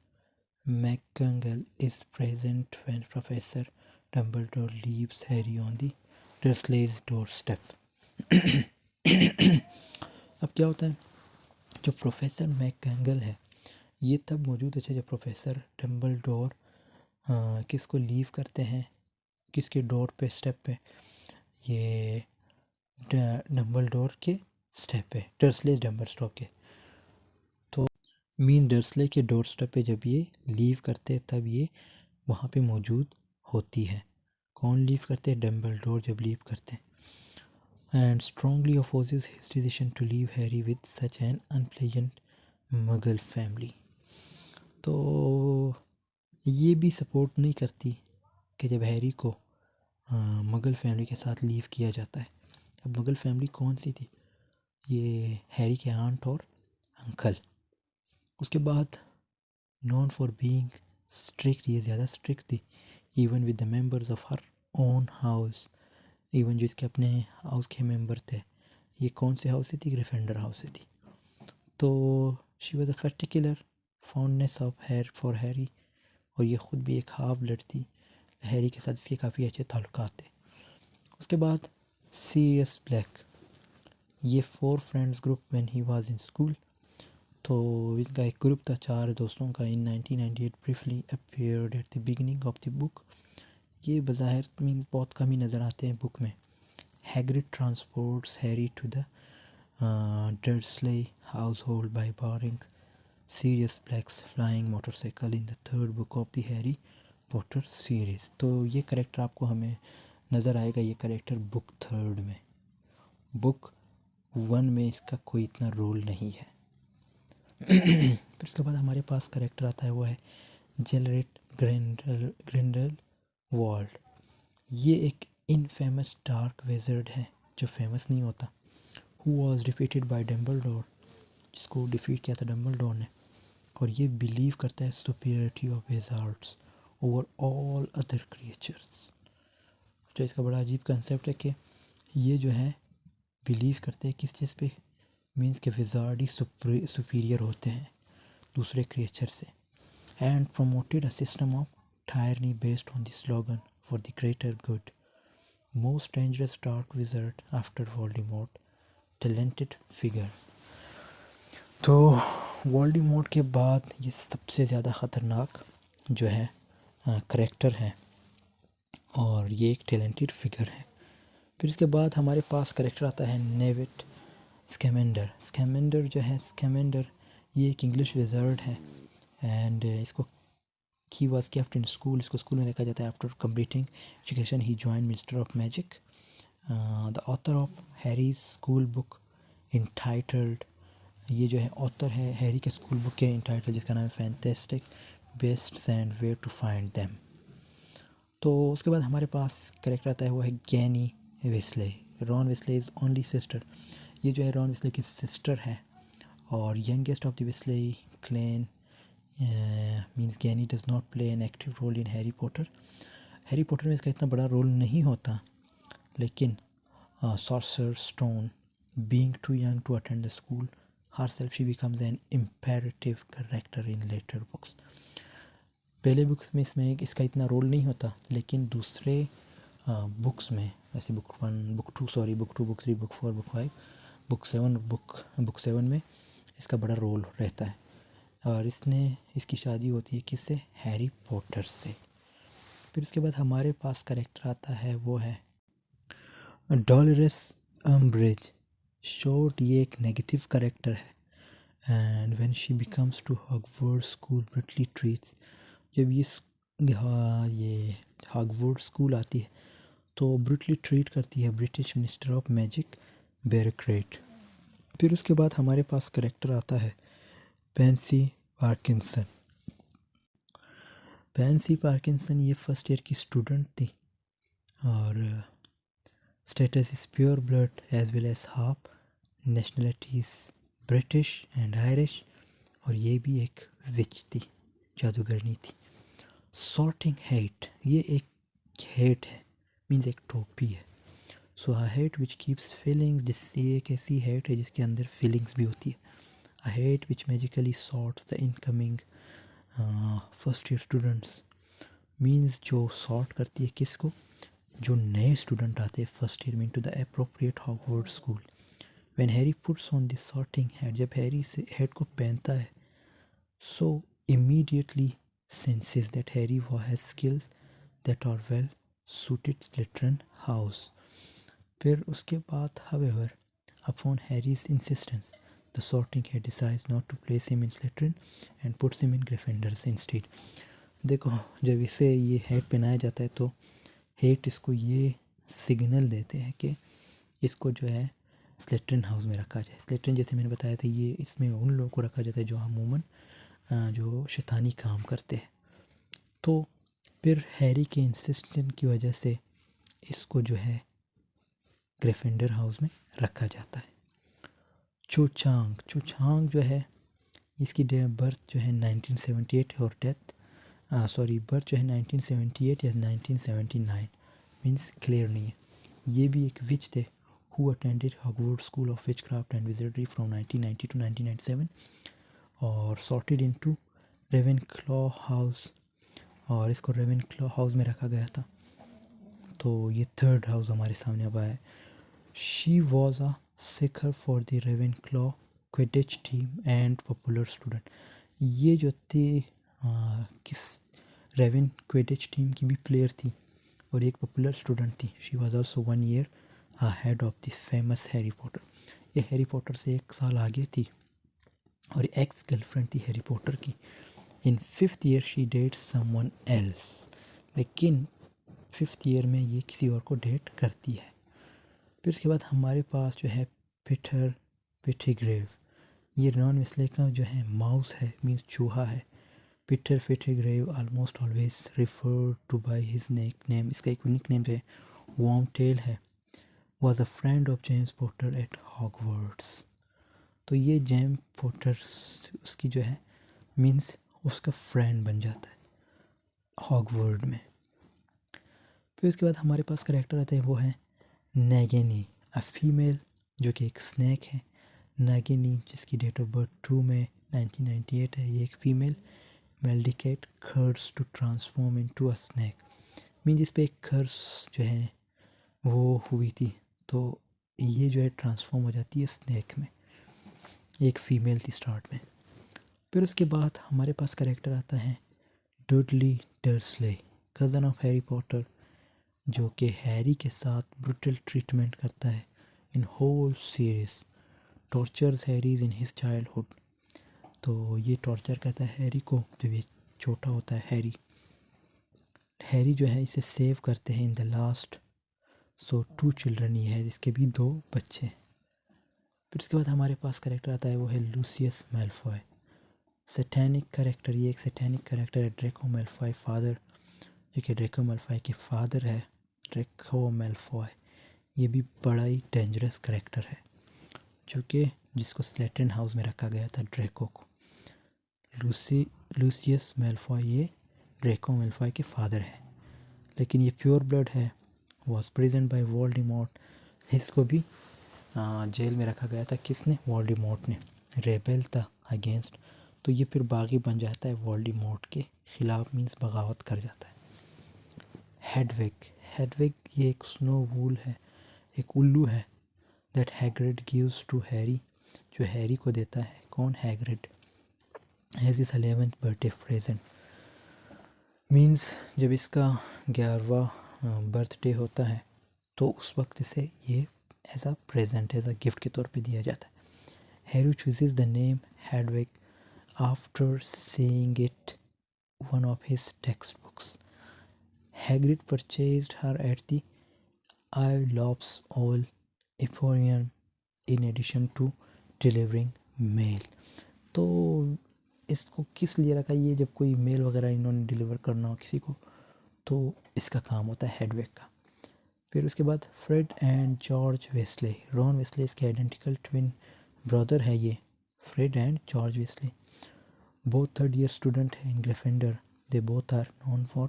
McGonagall is present when professor Dumbledore leaves Harry on the Dursleys doorstep. अब क्या होता है, जो प्रोफेसर मैकगैंगल है ये तब मौजूद है जब प्रोफेसर डम्बलडोर किसको लीव करते हैं, किसके डोर पे स्टेप पे, ये डम्बलडोर के स्टेप पे, डर्सलेज डम्बलडोर के। तो मीन डर्सले के डोर स्टेप पे जब ये लीव करते तब ये वहाँ पे मौजूद होती है। कौन लीव करते हैं, डम्बलडोर जब लीव करते हैं। And strongly opposes his decision to leave Harry with such an unpleasant muggle family. तो ये भी सपोर्ट नहीं करती कि जब हैरी को मुग़ल फैमिली के साथ लीव किया जाता है। अब मुग़ल फैमिली कौन सी थी, ये हैरी के आंट और अंकल। उसके बाद नॉन फॉर बीइंग स्ट्रिक्ट, ये ज़्यादा स्ट्रिक्ट थी even with the members of her own house. Even जो इसके अपने हाउस के मेंबर थे, ये कौन से हाउस से थी, ग्रिफिंडर हाउस से थी। तो she was a particular fondness of her for Harry, और ये ख़ुद भी एक हाफ ब्लड थी, हैरी के साथ इसके काफ़ी अच्छे ताल्लुकात थे। उसके बाद सीरियस ब्लैक, ये 4 friends group when he was in school. तो इनका एक ग्रुप था 4 दोस्तों का। इन 1998 briefly appeared at the beginning of the book. ये बज़ाहिर मीन बहुत कम ही नज़र आते हैं बुक में। Hagrid transports Harry to the Dursley household by borrowing Sirius Black's flying motorcycle in the 3rd book of the Harry Potter series. तो ये character आपको हमें नज़र आएगा, ये करेक्टर बुक 3rd में। बुक 1 में इसका कोई इतना रोल नहीं है। फिर उसके बाद हमारे पास करेक्टर आता है, वो है जेलरेट ग्रिंडल वॉल्ड। ये एक इनफेमस डार्क विज़र्ड है जो फेमस नहीं होता, who was defeated by Dumbledore, जिसको डिफीट किया था डम्बलडोर ने। और ये बिलीव करता है superiority of wizards over all other creatures. जो इसका बड़ा अजीब कंसेप्ट है कि ये जो है बिलीव करते हैं किस चीज़ पे, मीन्स के विज़ार्ड ही सुपीरियर होते हैं दूसरे क्रिएचर से। And promoted a system of tyranny based on the slogan for the greater good, most dangerous dark wizard after Voldemort, talented figure. तो वोल्डेमॉर्ट के बाद ये सबसे ज़्यादा ख़तरनाक जो है करेक्टर है, और ये एक टैलेंटेड फिगर है। फिर इसके बाद हमारे पास करेक्टर आता है नेविट स्कैमेंडर। स्कैमेंडर जो है, स्कैमेंडर ये एक इंग्लिश विज़र्ड है। एंड इसको he was kept in school, इसको स्कूल में रखा जाता है। After completing education he join minister of magic. The author of Harry's school book entitled, ये जो है ऑथर है हैरी के स्कूल बुक के इंटाइटल, जिसका नाम है fantastic beasts and where to find them. तो उसके बाद हमारे पास करेक्टर आता है, वो है Ginny Weasley. Ron Weasley is only sister. ये जो है रॉन वेस्ले की सिस्टर है और youngest of the Weasley clan. Means Ginny does not play an active role in Harry Potter. Harry Potter में इसका इतना बड़ा रोल नहीं होता, लेकिन sorcerer stone being too young to attend the school herself she becomes an imperative character in later books। पहले books में इसमें इसका इतना रोल नहीं होता, लेकिन दूसरे बुक्स में, जैसे book 1, book 2, sorry book 2, book 3, book 4, book 5, book 7, book 7 में इसका बड़ा रोल रहता है। और इसकी शादी होती है किससे, हैरी पॉटर से। फिर उसके बाद हमारे पास करेक्टर आता है, वो है डॉलरस अम्ब्रिज। शॉर्ट, ये एक नेगेटिव करेक्टर है। And when she becomes to Hogwarts school brutally treats, जब ये हॉगवर्ड्स स्कूल आती है तो ब्रिटली ट्रीट करती है British minister of magic bureaucrat. फिर उसके बाद हमारे पास करेक्टर आता है पेंसी पार्किंसन। पेंसी पार्किंसन ये फर्स्ट ईयर की स्टूडेंट थी और status is pure blood as well as half nationalities British and Irish, और ये भी एक विच थी, जादूगरनी थी। सॉर्टिंग हेट, ये एक हेट है, मीन्स एक टोपी है। So a hat which keeps feelings, जिससे एक ऐसी हेट है जिसके अंदर फीलिंग्स भी होती है। A hat which magically sorts the incoming first year students. Means जो सॉर्ट करती है किसको, जो नए स्टूडेंट आते हैं फर्स्ट ईयर में into the appropriate Hogwarts school. When Harry puts on this sorting hat, जब हैरी से हेड को पहनता है, so immediately senses that Harry has skills that are well suited Slytherin house. फिर उसके बाद, however, upon Harry's insistence, the Sorting Hat decides not to place him in Slytherin and puts him in Gryffindor's instead. देखो, जब इसे ये head पहनाया जाता है तो हेट इसको ये सिग्नल देते हैं कि इसको जो है स्लिथरिन हाउस में रखा जाए। स्लिथरिन जैसे मैंने बताया था, ये इसमें उन लोगों को रखा जाता है जो अमूमन जो शैतानी काम करते हैं। तो फिर हैरी के इंसिस्टेंट की वजह से इसको जो है ग्रिफिंडर हाउस में रखा जाता है। चूचांग जो है, इसकी बर्थ जो है 1978 और डेथ बर्थ जो है 1978 या 1979 मीन्स क्लियर नहीं है। ये भी एक विच थे who attended Hogwarts school of witchcraft and विजर्डरी from 1990 to 1997 और सॉर्टेड इनटू रेवेनक्लॉ हाउस, और इसको रेवेनक्लॉ हाउस में रखा गया था। तो ये थर्ड हाउस हमारे सामने अब आया है। She was a seeker for the Ravenclaw quidditch team and popular student. ये जो थी किस रेवेन क्विडिच टीम की भी प्लेयर थी और एक पॉपुलर स्टूडेंट थी। She was also 1 year head of the famous Harry Potter. ये हैरी पॉटर से 1 साल आगे थी और एक्स गर्लफ्रेंड थी हैरी पॉटर की। In 5th year she date someone else, लेकिन 5th year में ये किसी और को डेट करती है। फिर उसके बाद हमारे पास जो है पीटर पेटिग्रेव। ये रॉन वेस्ले का जो है माउस है, मीन्स चूहा है। Peter Pettigrew almost always refer to by his nickname, इसका एक निक नेम है वॉर्म टेल है। Was a friend of James Potter at Hogwarts. तो ये जेम्स पॉटर उसकी जो है मीन्स उसका फ्रेंड बन जाता है हॉगवर्ड में। फिर उसके बाद हमारे पास करेक्टर आता है, वो है नैगिनी, अ फीमेल जो कि एक स्नैक है। नैगिनी जिसकी डेट ऑफ बर्थ 2 में 1998 है। ये एक female Maledictus cursed to transform into a snake, mean जिस पे एक खर्स जो है वो हुई थी, तो ये जो है ट्रांसफॉर्म हो जाती है स्नैक में। एक फीमेल थी स्टार्ट में। फिर उसके बाद हमारे पास करेक्टर आता है Dudley Dursley, cousin of Harry Potter, जो कि हैरी के साथ ब्रूटल ट्रीटमेंट करता है in whole series, tortures Harry's in his childhood. तो ये टॉर्चर करता है हैरी को जब ये छोटा होता है। हैरी जो है इसे सेव करते हैं in the last. So 2 children ही है, जिसके भी 2 बच्चे। फिर उसके बाद हमारे पास करेक्टर आता है, वो है लूसियस मैल्फॉय, सैटेनिक करेक्टर। ये एक सैटेनिक करेक्टर है। ड्रेको मैल्फॉय फादर, जो कि ड्रेको मैल्फॉय के फादर है ड्रेको मैल्फॉय। ये भी बड़ा ही डेंजरस करेक्टर है, जो कि जिसको स्लिथरिन हाउस में रखा गया था ड्रेको को। लूसियस मैल्फॉय ये ड्रेको मैल्फॉय के फादर है, लेकिन ये प्योर ब्लड है। Was present by Voldemort. इसको भी जेल में रखा गया था। किसने? वोल्डेमॉर्ट ने। रेबेल था अगेंस्ट, तो ये फिर बागी बन जाता है वोल्डेमॉर्ट के ख़िलाफ़, मीन्स बगावत कर जाता है। हेडविग ये एक स्नो वूल है, एक उल्लू है that Hagrid gives to Harry, जो हैरी को देता है। कौन? हैग्रिड। एज इस 11th बर्थडे प्रेजेंट, मीन्स जब इसका 11वां बर्थडे होता है तो उस वक्त इसे ये as a present, as a gift के तौर पे दिया जाता है। Harry chooses the name Hedwig after seeing it one of his textbooks. Hagrid purchased her at the Ilops Owl Emporium in addition to delivering mail. तो इसको किस लिए रखा? ये जब कोई मेल वगैरह इन्होंने डिलीवर करना हो किसी को, तो इसका काम होता है हेडविग का। फिर उसके बाद Fred and George Weasley, Ron Weasley इसके आइडेंटिकल ट्विन ब्रदर है ये Fred and George Weasley. Both third-year student in Gryffindor. They both are known for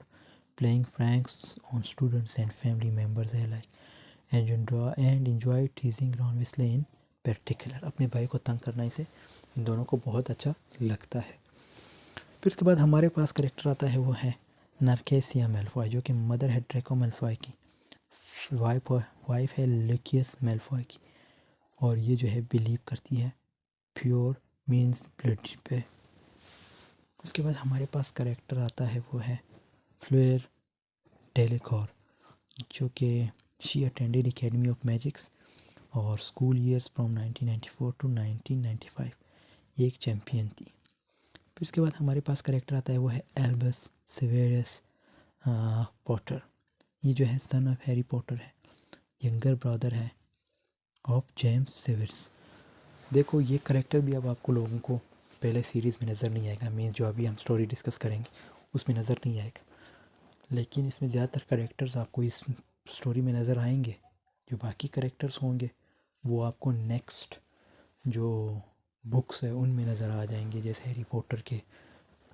playing pranks on students and family members alike, and enjoy teasing Ron Weasley in particular. अपने भाई को तंग करना इसे इन दोनों को बहुत अच्छा लगता है। फिर उसके बाद हमारे पास करेक्टर आता है, वो है नरकेसिया मेलफॉय जो कि मदर है ड्रैको मेलफॉय की, वाइफ है लुकियस मेलफॉय की, और ये जो है बिलीव करती है प्योर मीन्स ब्लड पे। उसके बाद हमारे पास करेक्टर आता है वो है फ्लेयर डेलेकॉर, जो कि she attended academy of magics और स्कूल ईयर्स फ्रॉम 1994 टू 1995, ये एक चैम्पियन थी। फिर उसके बाद हमारे पास करेक्टर आता है वो है एल्बस सेवेरस पॉटर, ये जो है सन ऑफ हैरी पॉटर है, यंगर ब्रदर है ऑफ जेम्स सेवेरस। देखो ये करेक्टर भी अब आपको लोगों को पहले सीरीज़ में नज़र नहीं आएगा, मीन्स जो अभी हम स्टोरी डिस्कस करेंगे उसमें नज़र नहीं आएगा, लेकिन इसमें ज़्यादातर करेक्टर्स आपको इस स्टोरी में नज़र आएंगे। जो बाकी करेक्टर्स होंगे वो आपको नेक्स्ट जो बुक्स है उनमें नज़र आ जाएंगे, जैसे हैरी पॉटर के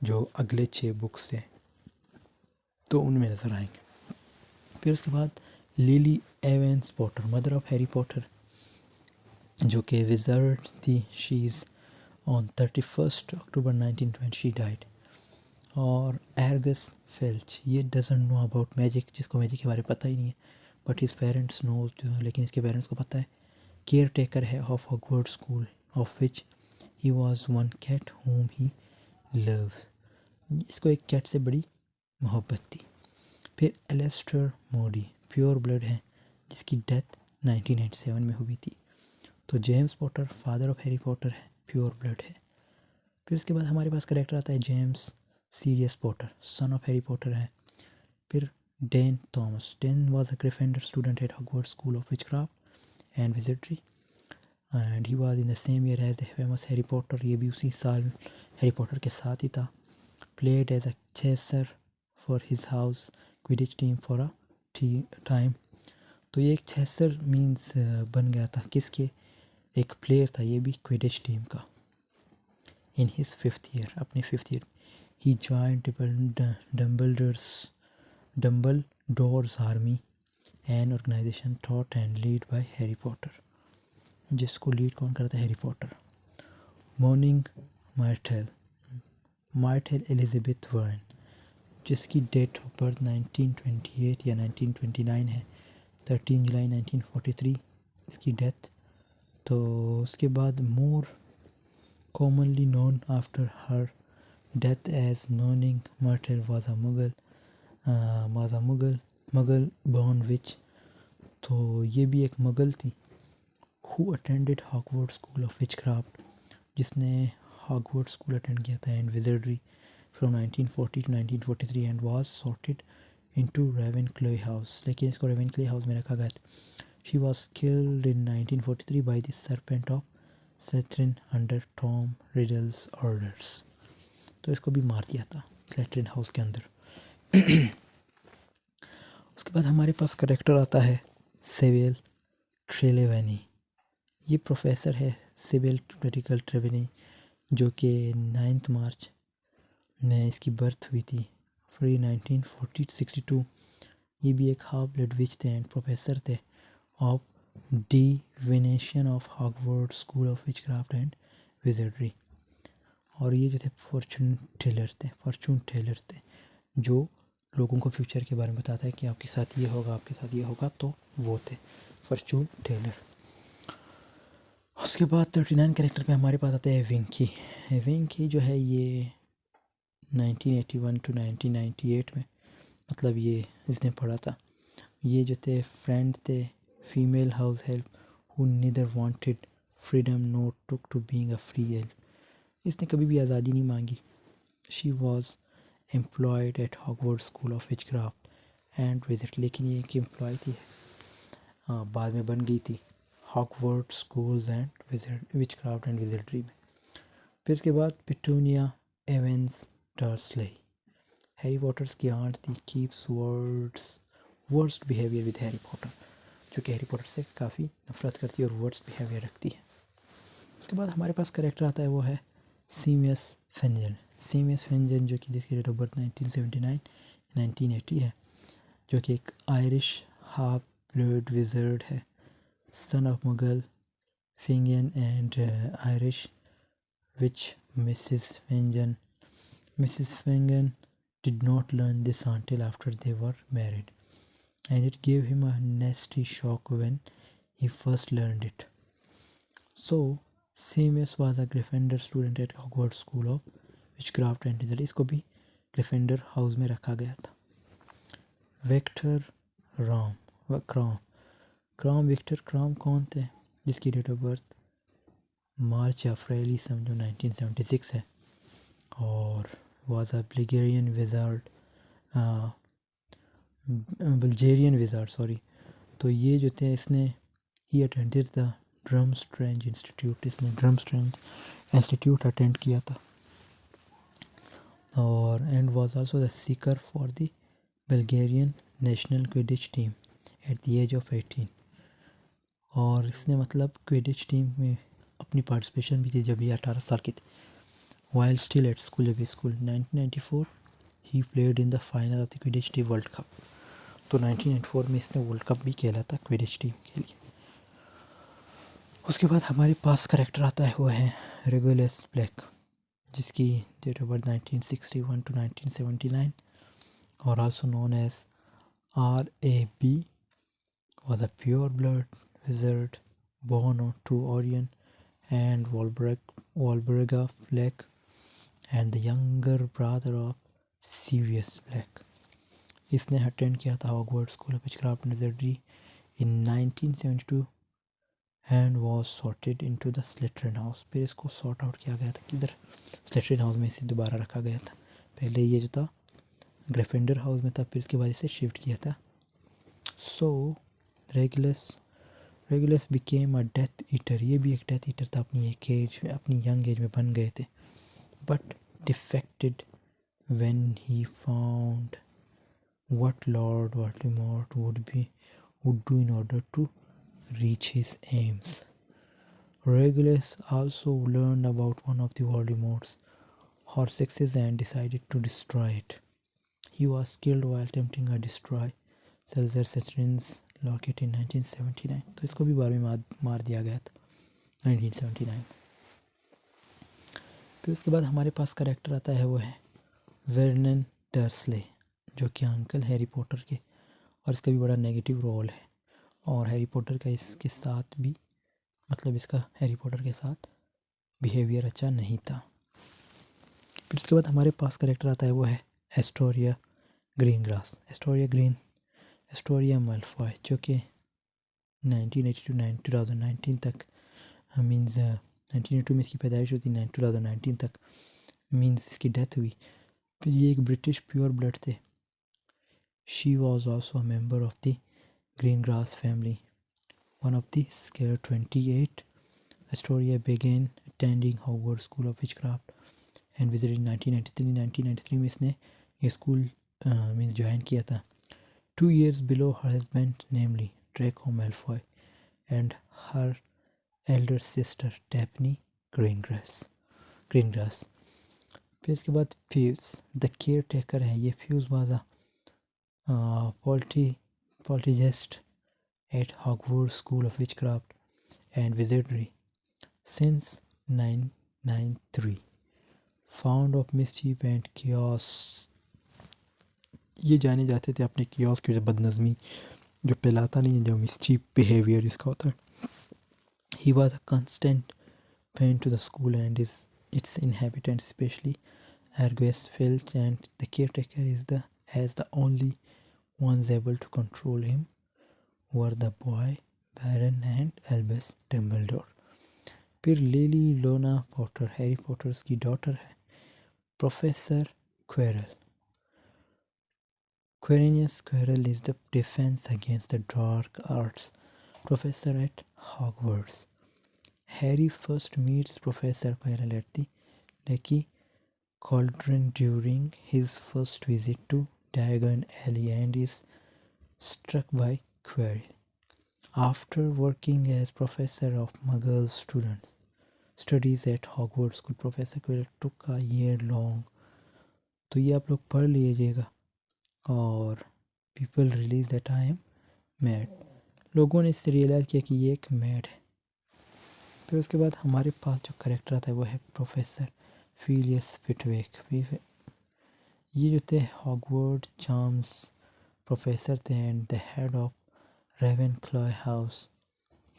जो अगले 6 बुक्स हैं तो उनमें नज़र आएंगे। फिर उसके बाद lily एवेंस Potter, mother of Harry Potter, जो कि विज़र्ड थी। She is on 31 October 1920 she died. और एर्गस फेल्च, ये डजंट नो अबाउट मैजिक, जिसको मैजिक के बारे में पता ही नहीं है, बट हिज पेरेंट्स नो, लेकिन इसके पेरेंट्स को पता है। केयर टेकर है of Hogwarts school of witch he was one cat home he loves, इसको एक कैट से बड़ी मोहब्बत थी। फिर एलेस्टर मोडी प्योर ब्लड है, जिसकी डेथ 1997 में हुई थी। तो James Potter father of Harry Potter है, प्योर ब्लड है। फिर उसके बाद हमारे पास करेक्टर आता है James Sirius Potter, son of Harry Potter है। फिर Dean Thomas, Dean was a Gryffindor student at Hogwarts school of witchcraft and wizardry and he was in the same year as the famous Harry Potter, ये भी उसी साल Harry Potter के साथ ही था। Played as a chaser for his house Quidditch team for a time, तो ये एक चेसर मीन्स बन गया था किसके, एक प्लेयर था ये भी क्विडिच टीम का। इन हिज 5th ईयर, अपने 5th year, he joined Dumbledore's army, an organization thought and led by Harry Potter, जिसको लीड कौन करता है, Harry Potter. Moaning Myrtle Elizabeth Warren, जिसकी डेट ऑफ बर्थ 1928 या 1929 है, 13 जुलाई 1943 इसकी डेथ। तो उसके बाद मोर commonly known after her death as Mourning Myrtle was a Mughal born witch, तो ये भी एक मुगल थी। who attended Hogwarts School of Witchcraft, जिसने Hogwarts School अटेंड किया था and wizardry from 1940 to 1943 and was sorted into Ravenclaw House, लेकिन इसको Ravenclaw House में रखा गया था। she was killed in 1943 by the Serpent of Slytherin under Tom Riddle's orders, तो इसको भी मार दिया था स्लेटरिन हाउस के अंदर। उसके बाद हमारे पास करेक्टर आता है सिबिल ट्रेलेवेनी, ये प्रोफेसर है सिबिल मेडिकल ट्रेवेनी, जो कि 9 मार्च में इसकी बर्थ हुई थी, फ्री 1962। ये भी एक हाफ ब्लड विच थे एंड प्रोफेसर थे of divination of Hogwarts school of witchcraft and विजर्डरी। और ये जो थे फॉर्चून टेलर थे, जो लोगों को फ्यूचर के बारे में बताता है कि आपके साथ ये होगा, आपके साथ ये होगा, तो वो थे फॉर्चून टेलर। उसके बाद 39 कैरेक्टर पे हमारे पास आते हैं विंकी। विंकी जो है ये 1981 टू 1998 में, मतलब ये इसने पढ़ा था। ये जो थे फ्रेंड थे female house help who neither wanted freedom nor took to being a free elf, इसने कभी भी आज़ादी नहीं मांगी। she was employed at Hogwarts School of Witchcraft and Wizardry, लेकिन ये एक एम्प्लॉय थी, बाद में बन गई थी Hogwarts Schools and Witchcraft and Wizardry में। फिर उसके बाद पिटूनिया एवेंस डर्सले, हैरी पॉटर्स की आंट थी, keeps worst behaviour with Harry Potter, जो कि हैरी पॉटर से काफ़ी नफरत करती है और वर्स्ट बिहेवियर रखती है। उसके बाद हमारे पास करेक्टर आता है वो है सीमियस फेंजन, जो कि जिसकी डेट ऑफ बर्थ 1979-1980 है, जो कि एक आयरिश हाफ ब्लड विजर्ड है, son of muggle Finnigan and Irish witch Mrs Finnigan did not learn this until after they were married, and it gave him a nasty shock when he first learned it. So Seamus was a Gryffindor student at Hogwarts School of Witchcraft and Wizardry. इसको भी Gryffindor house में रखा गया था. Victor Victor cram कौन थे? जिसकी date of birth मार्च अप्रैल समझो 1976 है, और was a Bulgarian wizard sorry. तो ये जो थे इसने he attended the Drumstrang Institute, इसने Drumstrang Institute अटेंड किया था, और and was also the seeker for the Bulgarian national Quidditch team at the age of 18. और इसने मतलब क्विडिच टीम में अपनी पार्टिसिपेशन भी थी जब ये 18 साल की थी. While still at school, जब school 1994 he played in the final of the Quidditch team World Cup. तो 1994 में इसने वर्ल्ड कप भी खेला था क्विडिच टीम के लिए. उसके बाद हमारे पास करेक्टर आता है, वो है रेगुलस ब्लैक, जिसकी डेट ऑफ बर्थ 1961 to 1979, और also known as R.A.B. was a pure blood wizard born to Orion and Walburga Black, and the younger brother of Sirius Black. इसने अटेंड किया था Hogwarts school of witchcraft and wizardry in 1972 and was sorted into the Slytherin house. फिर इसको sort out किया गया था किधर? स्लिथरिन house में इसे दोबारा रखा गया था. पहले ये जो था ग्रिफिंडर हाउस में था, फिर इसके बाद इसे शिफ्ट किया था. So Regulus became a death eater. ये भी एक डेथ ईटर था, अपनी यंग एज में बन गए थे, but defected when he found what Lord Voldemort would do in order to reach his aims. Regulus also learned about one of the Voldemort's Horcruxes and decided to destroy it. He was killed while attempting to destroy Salazar Slytherin's locket in 1979. तो इसको भी बाद में मार दिया गया था 1979. फिर उसके बाद हमारे पास करेक्टर आता है, वो है वर्नन डर्सले, जो कि अंकल हैरी पॉटर के, और इसका भी बड़ा नेगेटिव रोल है, और हैरी पॉटर का इसके साथ भी मतलब इसका हैरी पॉटर के साथ बिहेवियर अच्छा नहीं था. फिर उसके बाद हमारे पास करेक्टर आता है, वो है एस्टोरिया ग्रीनग्रास. एस्टोरिया मैलफॉय, जो कि 1982 2019 तक मीन्स 1982 में इसकी पैदाइश हुई थी, 2019 तक मीन्स इसकी डेथ हुई. फिर ये एक ब्रिटिश प्योर ब्लड थे. She was also a member of the Greengrass family. One of the Scare 28, Astoria began attending Hogwarts School of Witchcraft and visited in 1993. 1993 में इसने ये स्कूल मीन्स ज्वाइन किया था. 2 years below her husband, namely Draco Malfoy, and her elder sister Daphne Greengrass. फिर इसके बाद fuse the care taker है. ये fuse was poltergeist at Hogwarts School of Witchcraft and Wizardry since 1993. Fond of mischief and chaos. ये जाने जाते थे अपने chaos की वजह, बदनज़मी जो फैलाता नहीं है, जो mischief behavior इसका होता है. He was a constant pain to the school and its inhabitants, especially Argues Filch, and the caretaker as the only ones able to control him were the boy Baron and Albus Dumbledore. फिर lily लोना Potter, Harry Potter की daughter है. Professor quarrel. Quirinius Quirrell is the defense against the dark arts professor at Hogwarts. Harry first meets Professor Quirrell at the Lucky Cauldron during his first visit to Diagon Alley and is struck by Quirrell. After working as professor of Muggle studies at Hogwarts School, Professor Quirrell took a year-long. तो ये आप लोग पढ़ लीजिएगा. और people release that I am mad. लोगों ने इससे रियलाइज़ किया कि ये एक मैड है. फिर उसके बाद हमारे पास जो करेक्टर आता है, वो है प्रोफेसर फीलियस फिटवेक. ये जो थे हॉगवर्ड चार्म्स प्रोफेसर थे and the head of Ravenclaw house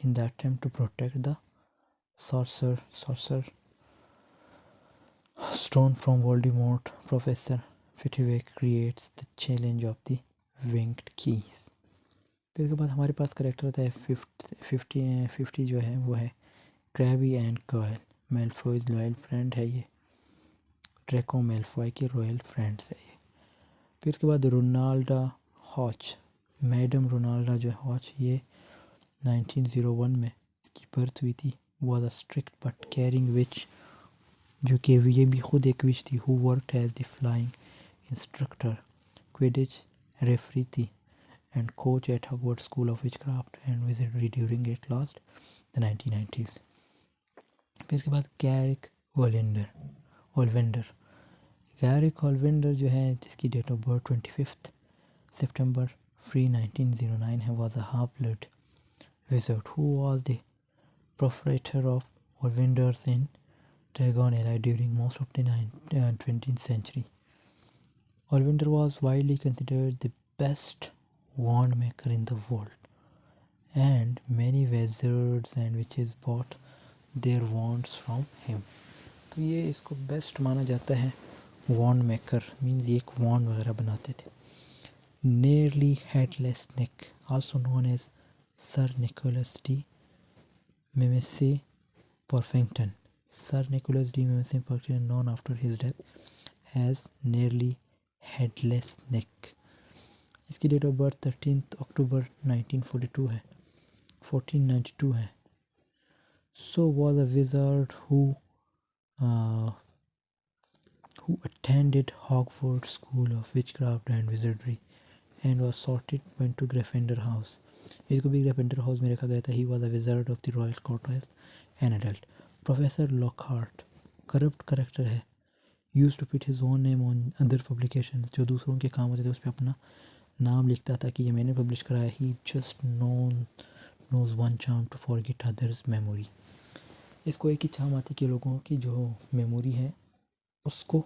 in the attempt to protect the sorcerer stone from Voldemort. Professor Fitwick creates the challenge of the winged keys. फिर के बाद हमारे पास करेक्टर होता है 50 जो है वो है Crabbe and Goyle. Malfoy's loyal friend है ये, ड्रैको मेल्फॉय के रॉयल फ्रेंड्स है ये। फिर के बाद रोनाल्डा हॉच, मैडम रोनाल्डा जो हॉच, ये 1901 में इसकी बर्थ हुई थी। Was a strict but caring witch, जो कि ये भी खुद एक विच थी। Who worked as the flying instructor, quidditch referee थी and coach at Hogwarts school of witchcraft and wizardry during it last the 1990s। फिर इसके बाद गैरिक ओलवेंडर गैरिक ओलवेंडर जो है, जिसकी डेट ऑफ बर्थ 25 सितंबर 1909 है, was a half blood wizard who was the proprietor of Olvenders in Dragonella during most of the 20th century. Olvender was widely considered the best wand maker in the world, and many wizards and witches bought their wands from him. तो ये इसको best माना जाता है। वॉन्ड maker means ये एक वॉन्ड वगैरह बनाते थे। Nearly headless neck, also known as Sir Nicholas D. Mimsy Porphington. Sir Nicholas D. Mimsy Porphington, known after his death as Nearly Headless Neck. इसकी डेट ऑफ बर्थ 13 अक्टूबर 1942 है, 1492 है। So was a wizard who attended Hogwarts School of Witchcraft and Wizardry and was sorted into Gryffindor House. इसको भी Gryffindor house में रखा गया था। He was a wizard of the royal court as an adult. Professor Lockhart corrupt character है। Use to put his own name on other publication, जो दूसरों के काम होते थे उस पर अपना नाम लिखता था कि ये मैंने पब्लिश कराया। He just knows one charm to forget others memory. इसको एक ही चाम आती कि लोगों की जो मेमोरी है उसको,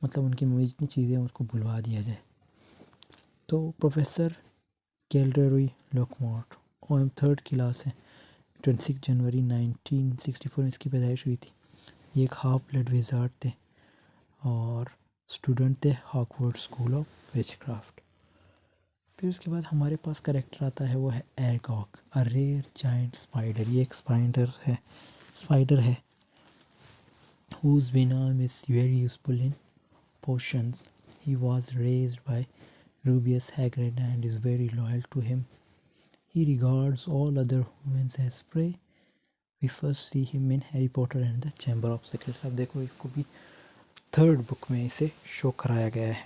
मतलब उनकी मेमोरी जितनी चीज़ें हैं उसको भुलवा दिया जाए। तो प्रोफेसर कैल्डरॉय लॉकमोर्ट OM 3rd क्लास है, 26 जनवरी 1964 में इसकी पैदाइश हुई थी। ये एक हाफ ब्लड विजार्ड थे और स्टूडेंट थे हॉगवर्ड स्कूल ऑफ विचक्राफ्ट। फिर उसके बाद हमारे पास करेक्टर आता है, वो है एरगॉग, अ रेयर जाइंट स्पाइडर। ये एक स्पाइडर है whose venom is very useful in potions. He was raised by Rubius Hagrid and is very loyal to him. He regards all other humans as prey. We first see him in Harry Potter and the Chamber of Secrets. अब देखो इसको भी 3rd book में इसे show कराया गया है।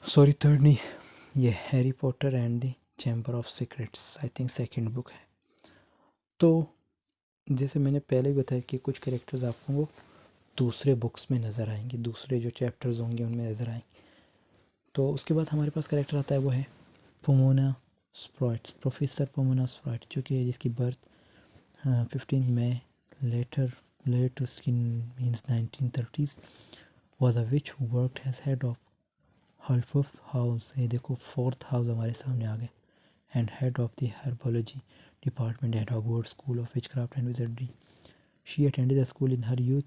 Sorry 3rd नहीं, ये Harry Potter and the chamber of secrets I think 2nd book है। तो जैसे मैंने पहले ही बताया कि कुछ कैरेक्टर्स आपको दूसरे बुक्स में नज़र आएंगे, दूसरे जो चैप्टर्स होंगे उनमें नज़र आएंगे। तो उसके बाद हमारे पास कैरेक्टर आता है, वो है Pomona Sprout, professor Pomona Sprout, जो कि जिसकी बर्थ 15 मई लेट उसकी means 1930s। Was a witch who worked as head of Hufflepuff house. ये देखो 4th हाउस हमारे सामने आ गए। And head of the herbology department at Hogwarts school of witchcraft and wizardry. She attended the school in her youth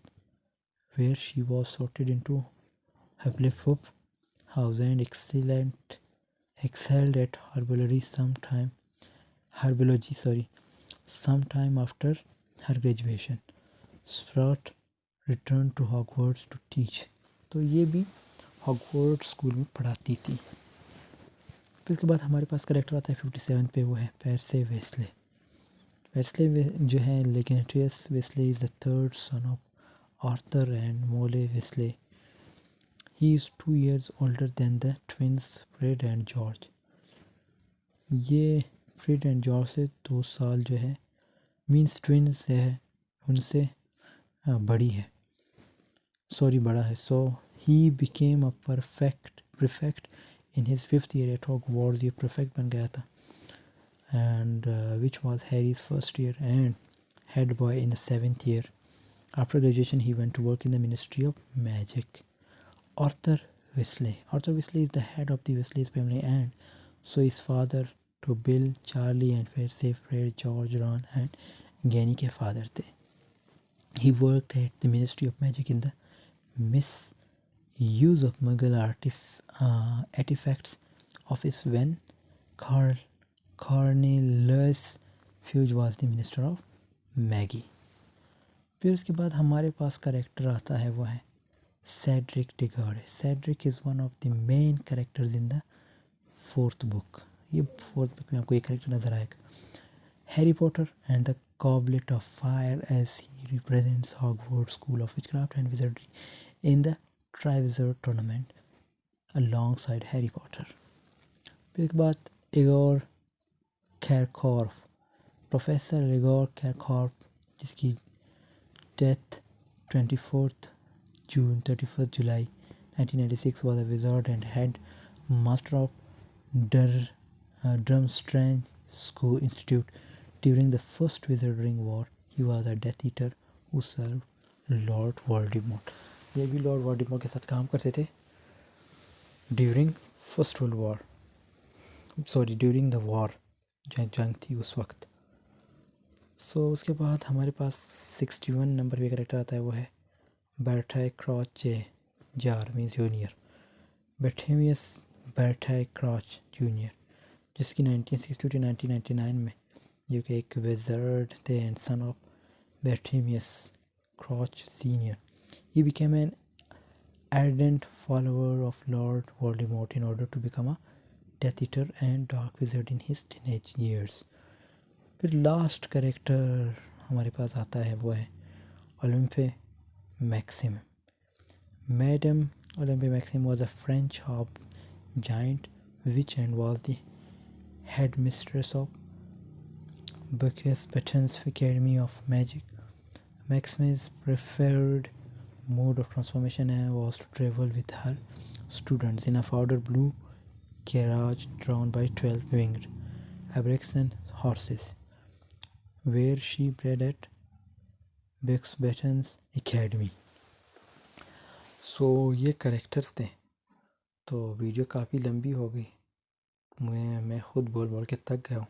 where she was sorted into Hufflepuff House and excelled at herbology sometime after her graduation. Sprout returned to Hogwarts to teach. तो ये भी Hogwarts school में पढ़ाती थी। फिर उसके बाद हमारे पास करेक्टर आता है 57 पे, वो है पेर्से वेस्ले। जो है लेगेंट्रियस Weasley is the 3rd son of Arthur and Molly Weasley. He is 2 years older than the twins Fred and George. ये फ्रेड एंड जॉर्ज से 2 साल जो है मीन्स ट्विन्स है उनसे बड़ा है। So he became a prefect in his 5th year at Hogwarts. ये प्रीफेक्ट बन गया था and which was Harry's 1st year and head boy in the 7th year. After graduation, he went to work in the Ministry of Magic. Arthur Weasley. Arthur Weasley is the head of the Weasley's family, and so is father to Bill, Charlie, and से Fred, George, Ron, and Ginny के father थे. He worked at the Ministry of Magic in the misuse of Muggle artifacts office when Cornelius Fudge was the Minister of Magie. फिर उसके बाद हमारे पास character आता है, वो है Cedric Diggory. Cedric is one of the main characters in the fourth book. ये फोर्थ बुक में आपको एक करेक्टर नज़र आएगा. Harry Potter and the Goblet of Fire, as he represents Hogwarts School of Witchcraft and Wizardry in the Triwizard Tournament alongside Harry Potter. फिर उसके बाद Igor Kirkorov, professor Igor Kirkorov, जिसकी death 24th July 1996, was a wizard and head master of Durmstrang School Institute. During the First Wizarding War, he was a Death Eater who served Lord Voldemort. ये भी Lord Voldemort के साथ काम करते थे during first world war, sorry during the war, जंग थी उस वक्त. सो उसके बाद हमारे पास 61 नंबर पे करेक्टर आता है, वो है बर्टाई क्रॉच जार means junior. Bartemius Barty Crouch junior, जिसकी 1960 to 1999 में, जो कि एक विज़र्ड थे and son of Bartemius Crouch senior. He became an ardent follower of Lord Voldemort in order to become a Death Eater and Dark Wizard in his teenage years. फिर last character हमारे पास आता है, वो है Olympe Maxime. Madame Olympe Maxime was a French half giant witch and was the headmistress of Buckus Button's Academy of Magic. Maxime's preferred mode of transformation was to travel with her students in a powder blue carriage drawn by 12 winged Abraxan horses, where she bred at Buckus Button's Academy. सो ये characters थे. तो video काफ़ी लंबी हो गई, मैं ख़ुद बोल बोल के थक गया हूँ.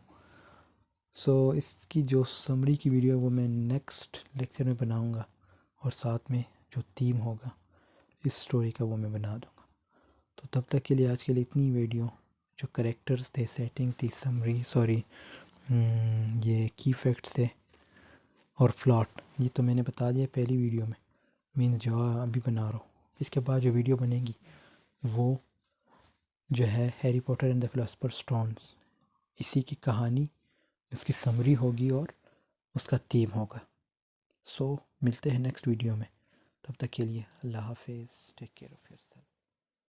सो इसकी जो समरी की वीडियो है वो मैं नेक्स्ट लेक्चर में बनाऊँगा, और साथ में जो थीम होगा इस स्टोरी का वो मैं बना दूँगा. तो तब तक के लिए आज के लिए इतनी वीडियो. जो करेक्टर्स थे, सेटिंग थी, समरी, ये की फैक्ट्स थे और प्लॉट, ये तो मैंने बता दिया पहली वीडियो में, मीन्स जो अभी बना रहा हूँ. इसके बाद जो वीडियो बनेगी वो जो है Harry Potter and the philosopher stones, इसी की कहानी, उसकी समरी होगी और उसका थीम होगा. सो मिलते हैं नेक्स्ट वीडियो में. तब तक के लिए अल्लाह हाफिज़. Take care of yourself.